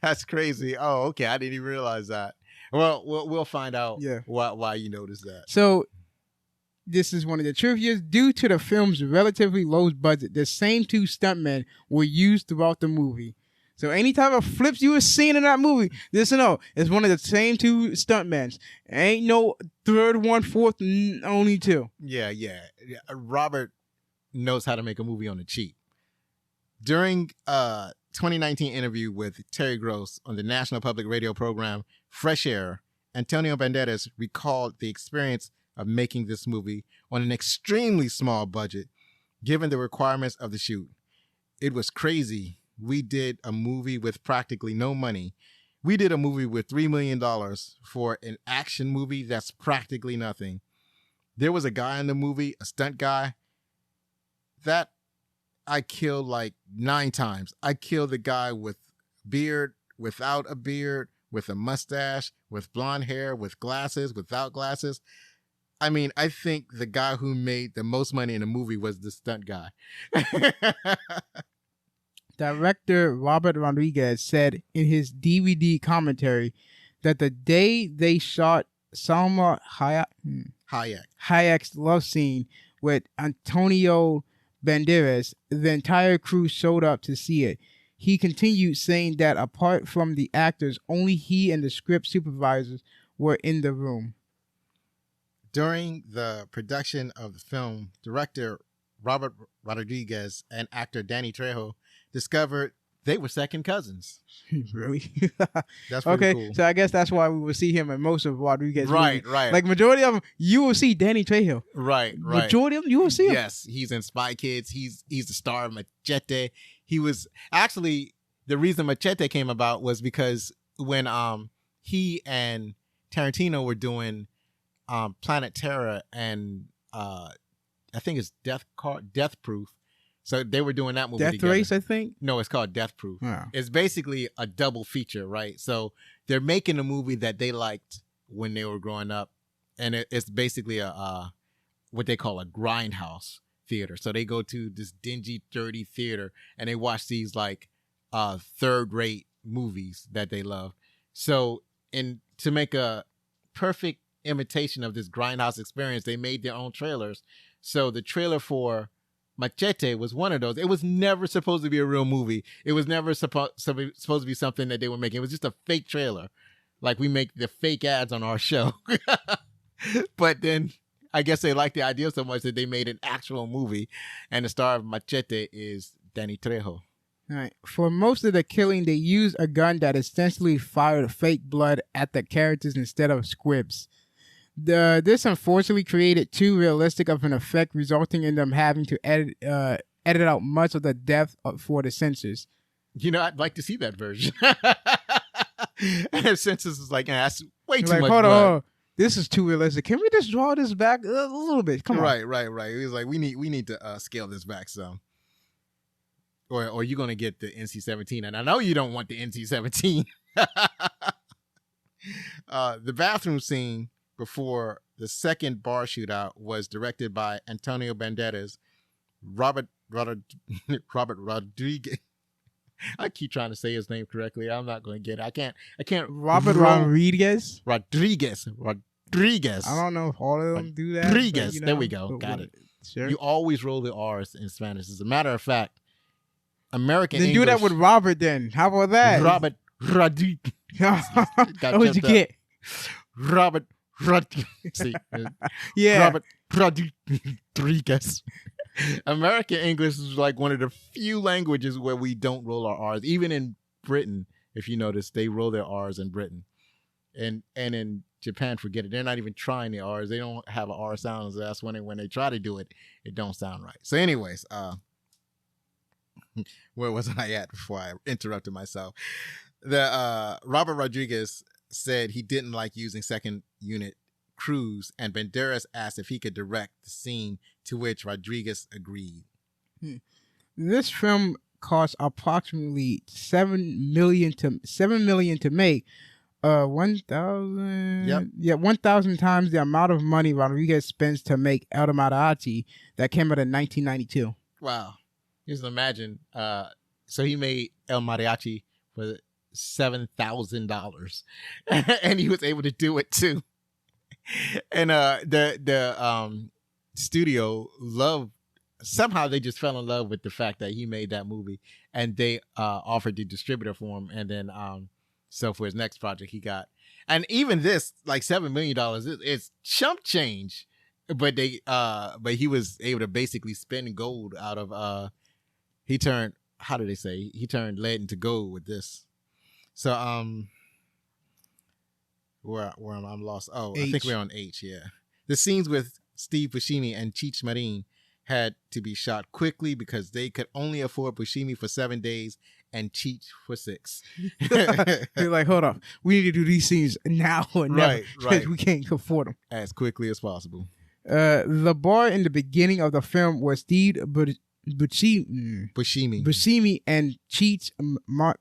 S2: That's crazy. Oh, okay. I didn't even realize that. Well, we'll find out why you noticed that.
S3: So this is one of the trivia. Due to the film's relatively low budget, the same two stuntmen were used throughout the movie. So any type of flips you were seeing in that movie, it's one of the same two stuntmen. Ain't no third one, fourth, only two.
S2: Yeah. Robert knows how to make a movie on the cheap. During a 2019 interview with Terry Gross on the National Public Radio program Fresh Air, Antonio Banderas recalled the experience of making this movie on an extremely small budget, given the requirements of the shoot. It was crazy. We did a movie with practically no money. We did a movie with $3 million for an action movie that's practically nothing. There was a guy in the movie, a stunt guy, that I killed like 9 times. I killed the guy with beard, without a beard, with a mustache, with blonde hair, with glasses, without glasses. I mean, I think the guy who made the most money in the movie was the stunt guy.
S3: Director Robert Rodriguez said in his DVD commentary that the day they shot Salma Hayek's love scene with Antonio Banderas, the entire crew showed up to see it. He continued saying that apart from the actors, only he and the script supervisors were in the room.
S2: During the production of the film, director Robert Rodriguez and actor Danny Trejo discovered they were second cousins.
S3: Really?
S2: That's pretty
S3: okay,
S2: cool.
S3: so I guess that's why we will see him in most of Rodriguez's
S2: Right,
S3: movies.
S2: right.
S3: Like majority of them, you will see Danny Trejo.
S2: Right.
S3: Majority of them, you will see him.
S2: Yes, he's in Spy Kids. He's the star of Machete. He was actually, the reason Machete came about was because when he and Tarantino were doing Planet Terror and I think it's Death Proof. So they were doing that movie
S3: Death
S2: together.
S3: Race, I think.
S2: No, it's called Death Proof.
S3: Yeah.
S2: It's basically a double feature, right? So they're making a movie that they liked when they were growing up, and it's basically a what they call a grindhouse theater. So they go to this dingy, dirty theater, and they watch these like third-rate movies that they love. So, to make a perfect imitation of this grindhouse experience, they made their own trailers. So the trailer for Machete was one of those. It was never supposed to be a real movie. It was never supposed to be something that they were making. It was just a fake trailer. Like we make the fake ads on our show. But then I guess they liked the idea so much that they made an actual movie. And the star of Machete is Danny Trejo.
S3: All right. For most of the killing, they used a gun that essentially fired fake blood at the characters instead of squibs. This unfortunately created too realistic of an effect, resulting in them having to edit out much of the death for the censors.
S2: You know, I'd like to see that version. And the censors is like, that's way too much
S3: hold
S2: blood.
S3: on, this is too realistic. Can we just draw this back a little bit? Come on.
S2: Right. He was like, we need to scale this back some. Or you're gonna get the NC-17, and I know you don't want the NC-17. The bathroom scene before the second bar shootout was directed by Antonio Banderas. Robert Rodriguez. I keep trying to say his name correctly. I'm not going to get it. I can't.
S3: Robert Rodriguez.
S2: I
S3: don't know if all of them do that.
S2: Rodriguez.
S3: But, you know,
S2: There we go. Got it.
S3: Sure.
S2: You always roll the R's in Spanish. As a matter of fact, American
S3: then
S2: English.
S3: do that with Robert. Then how about that?
S2: Robert Rodriguez.
S3: What'd you get?
S2: Robert Rodriguez.
S3: Yeah.
S2: Robert Rodriguez. American English is like one of the few languages where we don't roll our R's. Even in Britain, if you notice, they roll their R's in Britain. And in Japan, forget it. They're not even trying the R's. They don't have an R sound. So that's when they try to do it, it don't sound right. So anyways, where was I at before I interrupted myself? The Robert Rodriguez said he didn't like using second unit crews, and Banderas asked if he could direct the scene, to which Rodriguez agreed.
S3: This film cost approximately $7 million to make. 1,000.
S2: Yep.
S3: Yeah, 1,000 times the amount of money Rodriguez spends to make El Mariachi that came out in 1992.
S2: Wow. Just imagine. So he made El Mariachi for $7,000, and he was able to do it too. And studio loved. Somehow they just fell in love with the fact that he made that movie, and they offered the distributor for him. And then, so for his next project, he got, and even this, like $7 million, it's chump change. But but he was able to basically spin gold out of. He turned. How do they say? He turned lead into gold with this. So where I'm lost. Oh,
S3: H.
S2: I think we're on H. Yeah, the scenes with Steve Buscemi and Cheech Marin had to be shot quickly because they could only afford Buscemi for 7 days and Cheech for 6.
S3: They're like, hold up, we need to do these scenes now or never, because we can't afford them
S2: as quickly as possible.
S3: The bar in the beginning of the film was Steve Buscemi and Cheech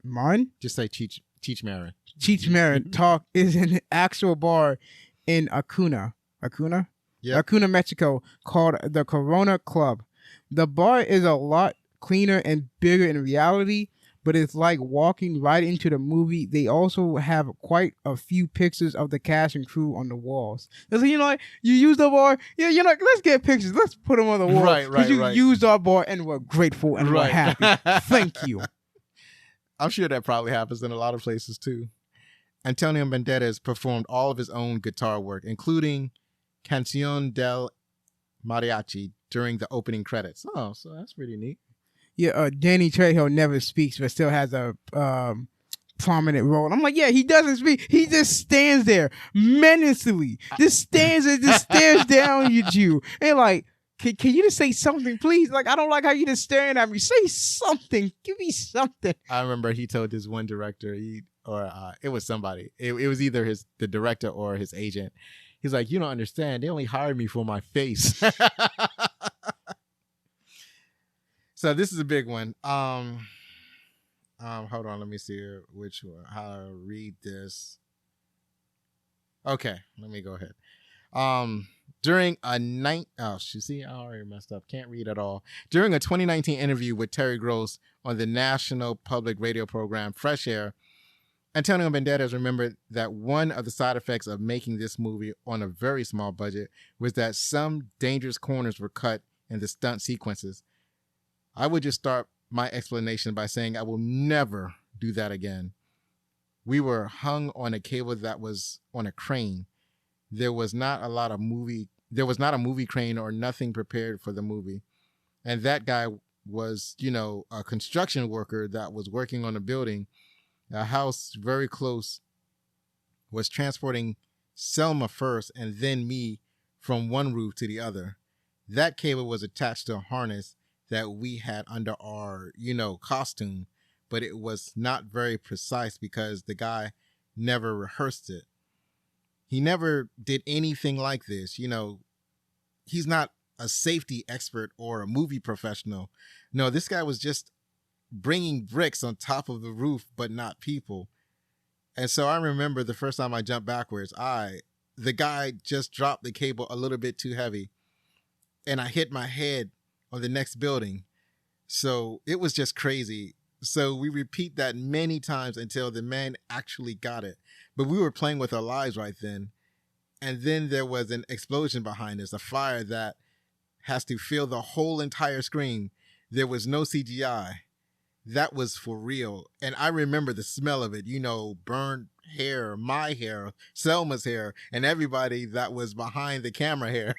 S3: Marin.
S2: Just say Cheech Marin.
S3: Cheech Marin talk is an actual bar in Acuna, Mexico, called the Corona Club. The bar is a lot cleaner and bigger in reality, but it's like walking right into the movie. They also have quite a few pictures of the cast and crew on the walls. So, you know, like, you used the bar, yeah, you know, let's get pictures. Let's put them on the wall. Right. You used our bar and we're grateful and we're happy. Thank you.
S2: I'm sure that probably happens in a lot of places too. Antonio Banderas performed all of his own guitar work, including Canción del Mariachi during the opening credits. Oh, so that's pretty neat.
S3: Yeah, Danny Trejo never speaks, but still has a prominent role. I'm like, yeah, he doesn't speak. He just stands there menacingly. Just stands and just stares down at you. And like, can you just say something, please? Like, I don't like how you just staring at me. Say something. Give me something.
S2: I remember he told this one director, it was somebody. It was either the director or his agent. He's like, you don't understand. They only hired me for my face. So this is a big one. Hold on. Let me see which one. How to read this. Okay, let me go ahead. During a I already messed up. Can't read at all. During a 2019 interview with Terry Gross on the national public radio program Fresh Air, Antonio Banderas remembered that one of the side effects of making this movie on a very small budget was that some dangerous corners were cut in the stunt sequences. I would just start my explanation by saying I will never do that again. We were hung on a cable that was on a crane. There was not a movie crane or nothing prepared for the movie. And that guy was, a construction worker that was working on a building. A house very close was transporting Selma first and then me from one roof to the other. That cable was attached to a harness that we had under our, costume, but it was not very precise because the guy never rehearsed it. He never did anything like this. He's not a safety expert or a movie professional. No, this guy was just bringing bricks on top of the roof, but not people. And so I remember the first time I jumped backwards, the guy just dropped the cable a little bit too heavy and I hit my head on the next building. So it was just crazy. So we repeat that many times until the man actually got it. But we were playing with our lives right then. And then there was an explosion behind us, a fire that has to fill the whole entire screen. There was no CGI. That was for real. And I remember the smell of it, burned hair, my hair, Selma's hair, and everybody that was behind the camera hair.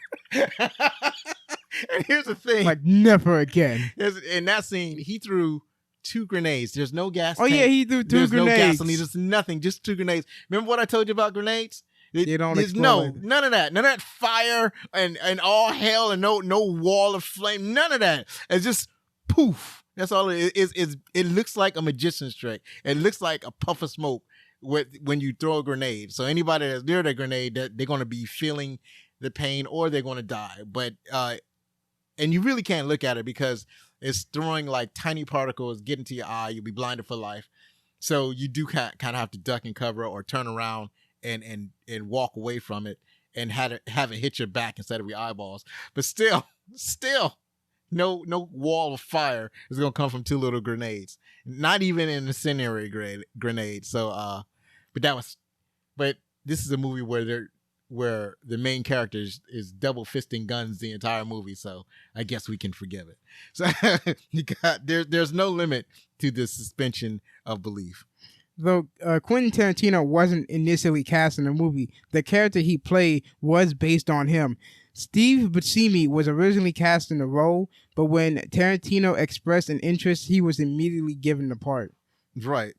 S2: And here's the thing.
S3: Like, never again.
S2: In that scene, he threw 2 grenades. There's no gas
S3: tank. Oh, yeah, he threw 2 grenades. There's no gasoline.
S2: There's nothing. Just 2 grenades. Remember what I told you about grenades?
S3: There's
S2: none of that. None of that fire and all hell and no wall of flame. None of that. It's just poof. That's all it is. It looks like a magician's trick. It looks like a puff of smoke when you throw a grenade. So anybody that's near that grenade, they're going to be feeling the pain or they're going to die. But and you really can't look at it because it's throwing like tiny particles, get into your eye. You'll be blinded for life. So you do kind of have to duck and cover or turn around and walk away from it and have it hit your back instead of your eyeballs. But still. No wall of fire is going to come from 2 little grenades. Not even an incendiary grenade. So, but this is a movie where where the main character is double fisting guns the entire movie, so I guess we can forgive it. So there's no limit to the suspension of belief.
S3: Though Quentin Tarantino wasn't initially cast in the movie, the character he played was based on him. Steve Buscemi was originally cast in the role, but when Tarantino expressed an interest, he was immediately given the part.
S2: Right.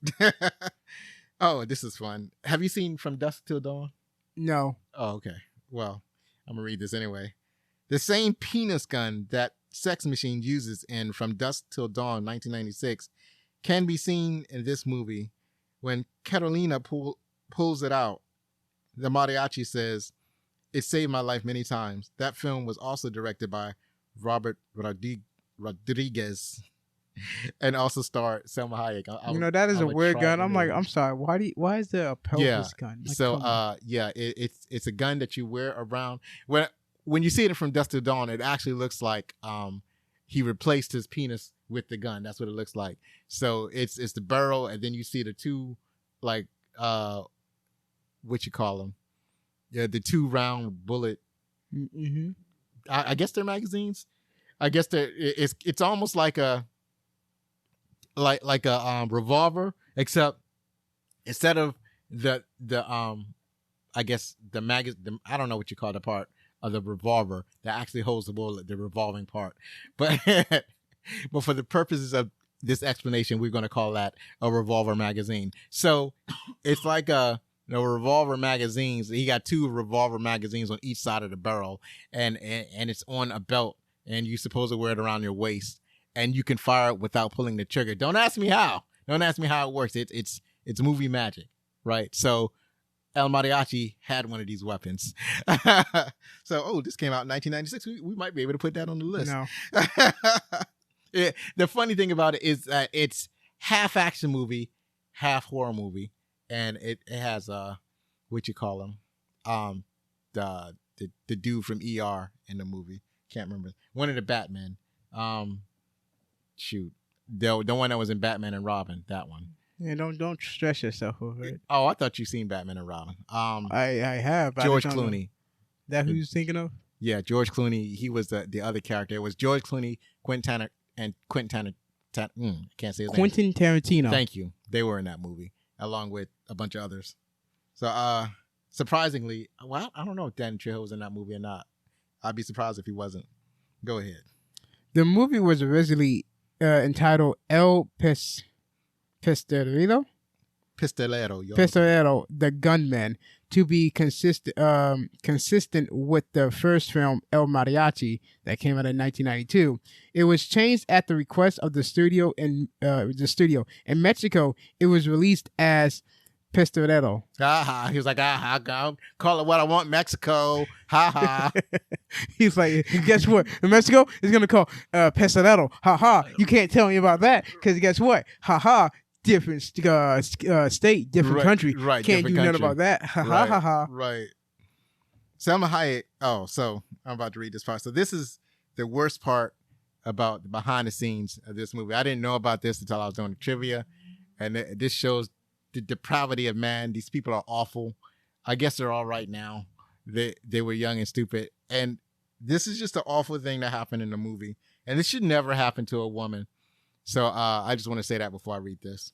S2: Oh, this is fun. Have you seen From Dusk Till Dawn?
S3: No.
S2: Oh, okay. Well, I'm going to read this anyway. The same penis gun that Sex Machine uses in From Dusk Till Dawn 1996 can be seen in this movie. When Catalina pulls it out, the mariachi says, "It saved my life many times." That film was also directed by Robert Rodriguez and also starred Selma Hayek.
S3: That is a weird gun. I'm like,
S2: like,
S3: I'm sorry. Why is there a pelvis gun? Like,
S2: so
S3: come on.
S2: it's a gun that you wear around. When you see it from Dusk Till Dawn, it actually looks like he replaced his penis with the gun. That's what it looks like. So it's the barrel, and then you see the two, like what you call them? Yeah, the two round bullet.
S3: Mm-hmm.
S2: I guess they're magazines. I guess it's almost like a revolver, except instead of the I guess I don't know what you call the part of the revolver that actually holds the bullet, the revolving part. But but for the purposes of this explanation, we're going to call that a revolver magazine. So it's like revolver magazines. He got two revolver magazines on each side of the barrel, and it's on a belt, and you're supposed to wear it around your waist, and you can fire it without pulling the trigger. Don't ask me how. Don't ask me how it works. It's movie magic, right? So El Mariachi had one of these weapons. So, this came out in 1996. We might be able to put that on the list.
S3: No.
S2: The funny thing about it is that it's half action movie, half horror movie, and it has what you call him, the dude from ER in the movie. Can't remember. One of the Batman. Shoot, the one that was in Batman and Robin. That one.
S3: Yeah, don't stress yourself over it.
S2: Oh, I thought you seen Batman and Robin.
S3: I have.
S2: George Clooney.
S3: That who you're thinking of?
S2: Yeah, George Clooney. He was the other character. It was George Clooney, Quentin can't say his name.
S3: Quentin Tarantino.
S2: Thank you. They were in that movie along with a bunch of others. So, surprisingly, well, I don't know if Danny Trejo was in that movie or not. I'd be surprised if he wasn't. Go ahead.
S3: The movie was originally entitled El Pistolero, The Gunman, to be consistent with the first film El Mariachi that came out in 1992. It was changed at the request of the studio in Mexico. It was released as Pistolero.
S2: He was like, I'll call it what I want, Mexico. Ha ha.
S3: He's like, guess what? In Mexico, it's gonna call Pistolero. Ha ha. You can't tell me about that because guess what? Ha ha. Different state, different country.
S2: Right.
S3: Can't do nothing about that. Ha ha ha ha.
S2: Right. Selma Hayek. Oh, so I'm about to read this part. So this is the worst part about the behind the scenes of this movie. I didn't know about this until I was doing the trivia, and this shows the depravity of man. These people are awful. I guess they're all right now. They were young and stupid, and this is just an awful thing that happened in the movie, and this should never happen to a woman. So I just want to say that before I read this.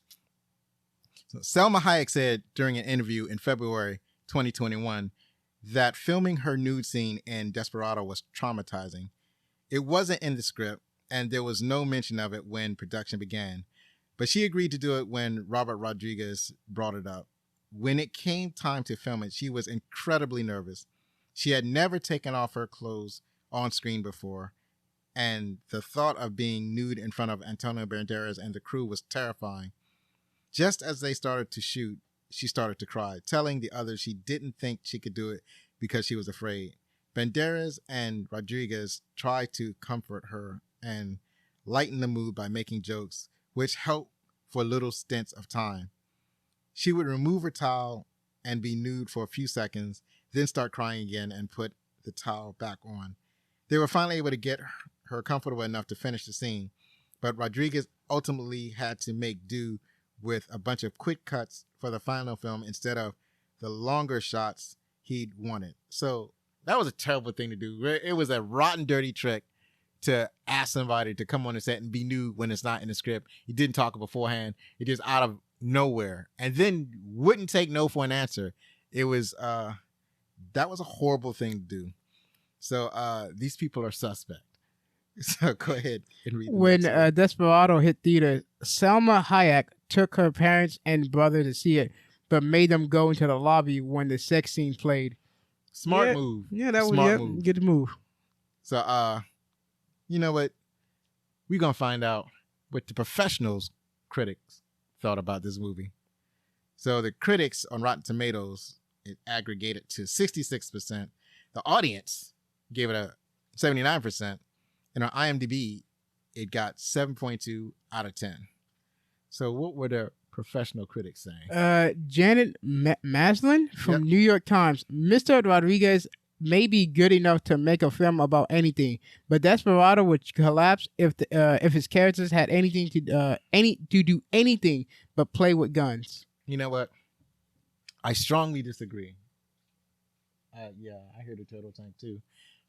S2: So Selma Hayek said during an interview in February 2021 that filming her nude scene in Desperado was traumatizing. It wasn't in the script, and there was no mention of it when production began. But she agreed to do it when Robert Rodriguez brought it up. When it came time to film it, she was incredibly nervous. She had never taken off her clothes on screen before, and the thought of being nude in front of Antonio Banderas and the crew was terrifying. Just as they started to shoot, she started to cry, telling the others she didn't think she could do it because she was afraid. Banderas and Rodriguez tried to comfort her and lighten the mood by making jokes, which helped for little stints of time. She would remove her towel and be nude for a few seconds, then start crying again and put the towel back on. They were finally able to get her comfortable enough to finish the scene, but Rodriguez ultimately had to make do with a bunch of quick cuts for the final film instead of the longer shots he'd won it. So that was a terrible thing to do. It was a rotten, dirty trick to ask somebody to come on the set and be new when it's not in the script. He didn't talk beforehand. It just out of nowhere, and then wouldn't take no for an answer. It was that was a horrible thing to do. So these people are suspect. So go ahead and read.
S3: When Desperado hit theater, Selma Hayek took her parents and brother to see it, but made them go into the lobby when the sex scene played.
S2: Smart move.
S3: Yeah, that was
S2: Smart move.
S3: Good move.
S2: So you know what? We're gonna find out what the professionals critics thought about this movie. So the critics on Rotten Tomatoes, it aggregated to 66%. The audience gave it a 79%. And on IMDb, it got 7.2 out of 10. So what were the professional critics saying?
S3: Janet Maslin from New York Times. Mr. Rodriguez may be good enough to make a film about anything, but Desperado would collapse if his characters had anything to do anything but play with guns.
S2: You know what? I strongly disagree. Yeah, I hear the turtle tank too.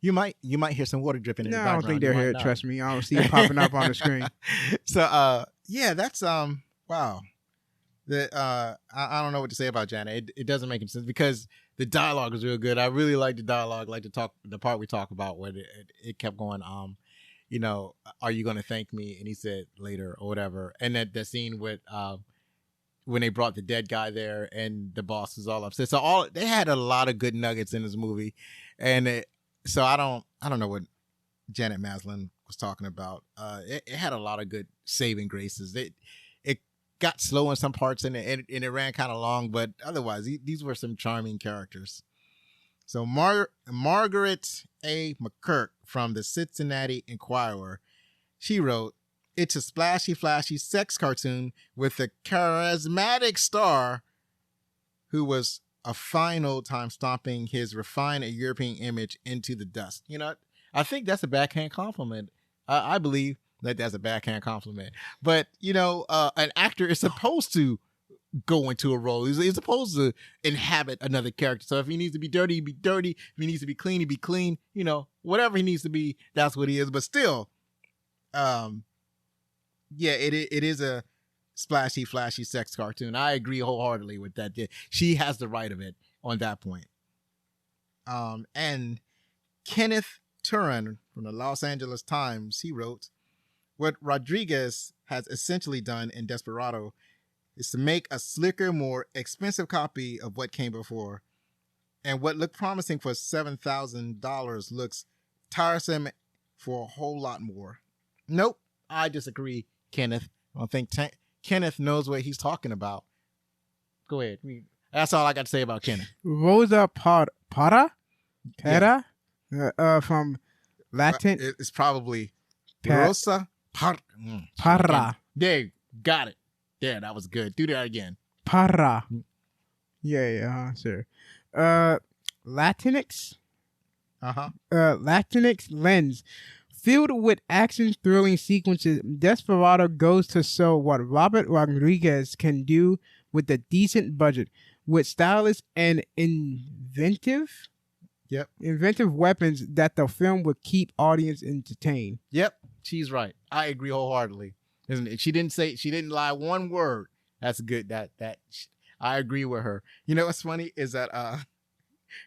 S2: You might hear some water dripping in the background.
S3: I don't think they're here. Trust me, I don't see it popping up on the screen.
S2: So yeah, that's wow. I don't know what to say about Janet. It doesn't make any sense because the dialogue is real good. I really like the dialogue, like the part we talk about where it kept going. You know, are you going to thank me? And he said later or whatever. And that scene with when they brought the dead guy there and the boss is all upset. So they had a lot of good nuggets in this movie, and so I don't know what Janet Maslin was talking about. It had a lot of good saving graces. It got slow in some parts and it ran kind of long, but otherwise these were some charming characters. So Margaret A. McCurk from the Cincinnati Enquirer, she wrote, "It's a splashy, flashy sex cartoon with a charismatic star who was a fine old time stomping his refined European image into the dust." You know, I think that's a backhand compliment. I believe that that's a backhand compliment. But, you know, an actor is supposed to go into a role. He's supposed to inhabit another character. So if he needs to be dirty, he'd be dirty. If he needs to be clean, he'd be clean. You know, whatever he needs to be, that's what he is. But still, yeah, it is a splashy, flashy sex cartoon. I agree wholeheartedly with that. She has the right of it on that point. And Kenneth Turan from the Los Angeles Times, he wrote, "What Rodriguez has essentially done in Desperado is to make a slicker, more expensive copy of what came before. And what looked promising for $7,000 looks tiresome for a whole lot more." Nope, I disagree, Kenneth. I don't think Kenneth knows what he's talking about. Go ahead. That's all I got to say about Kenneth.
S3: Rosa Parra from Latin.
S2: It's probably Rosa
S3: Parra.
S2: There, got it. There, that was good. Do that again.
S3: Parra. Yeah, sure. Latinx. Latinx lens. Filled with action thrilling sequences, Desperado goes to show what Robert Rodriguez can do with a decent budget, with stylish and inventive weapons that the film would keep audience entertained.
S2: Yep, she's right. I agree wholeheartedly. Isn't it? She didn't lie one word. That's good. That I agree with her. You know what's funny is that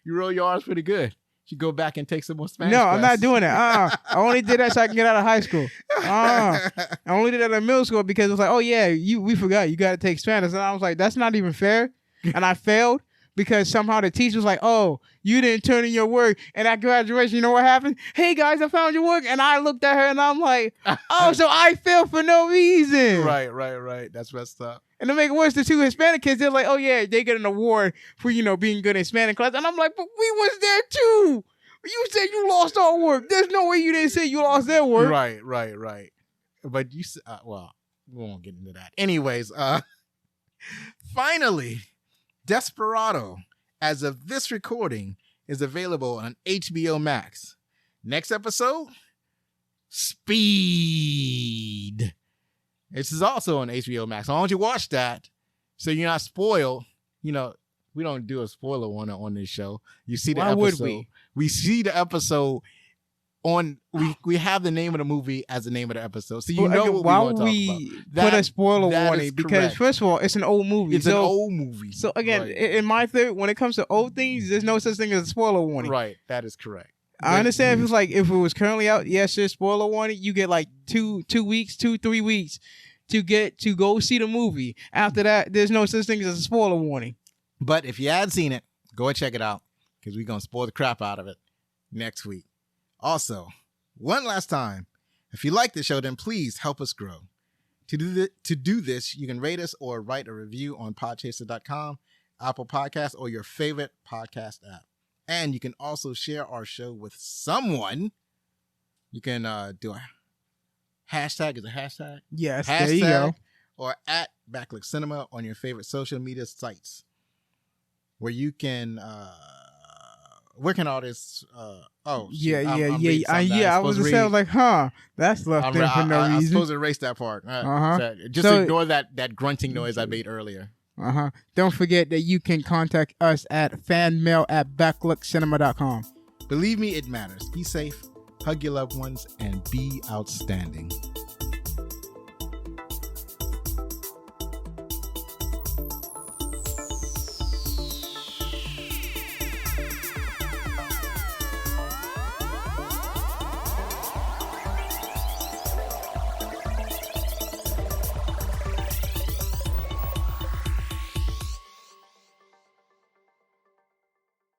S2: you roll your R's pretty good. You go back and take some more Spanish
S3: No, I'm not
S2: classes.
S3: doing it. I only did that so I can get out of high school. I only did that in middle school because it was like, oh yeah, we forgot you got to take Spanish, and I was like, that's not even fair, and I failed because somehow the teacher was like, oh, you didn't turn in your work, and at graduation, you know what happened? Hey guys, I found your work, and I looked at her and I'm like, oh, so I failed for no reason.
S2: Right. That's messed up.
S3: And to make it worse, the two Hispanic kids, they're like, oh yeah, they get an award for, being good in Hispanic class. And I'm like, but we was there too. You said you lost our work. There's no way you didn't say you lost their work.
S2: Right. But you said, well, we won't get into that. Anyways, finally, Desperado, as of this recording, is available on HBO Max. Next episode, Speed. This is also on HBO Max. I want you to watch that so you're not spoiled. We don't do a spoiler warning on this show. You see the
S3: Why
S2: episode.
S3: would we?
S2: We see the episode on. We have the name of the movie as the name of the episode, so you know what
S3: why
S2: we're
S3: would
S2: going to
S3: we
S2: talk about.
S3: put a spoiler
S2: that
S3: warning?
S2: is
S3: Because
S2: correct.
S3: first of all, it's an old movie.
S2: It's an old movie.
S3: So again,
S2: Right.
S3: in my theory, when it comes to old things, there's no such thing as a spoiler warning.
S2: Right, that is correct.
S3: I understand if it's like if it was currently out, yes, there's spoiler warning. You get like 3 weeks to go see the movie. After that, there's no such thing as a spoiler warning.
S2: But if you hadn't seen it, go and check it out because we're going to spoil the crap out of it next week. Also, one last time, if you like the show, then please help us grow. To do this, you can rate us or write a review on podchaser.com, Apple Podcasts, or your favorite podcast app. And you can also share our show with someone. You can do a hashtag. Is a hashtag?
S3: Yes,
S2: Hashtag
S3: there you go.
S2: or at Backlick Cinema on your favorite social media sites, where you can. Where can all this? Oh,
S3: Yeah.
S2: I
S3: I was just saying, I was like, huh, that's left in for no
S2: I'm
S3: reason.
S2: supposed to erase that part.
S3: Uh-huh.
S2: So just ignore that grunting noise I made earlier.
S3: Don't forget that you can contact us at fanmail@backlookcinema.com.
S2: Believe me, it matters. Be safe, hug your loved ones, and be outstanding.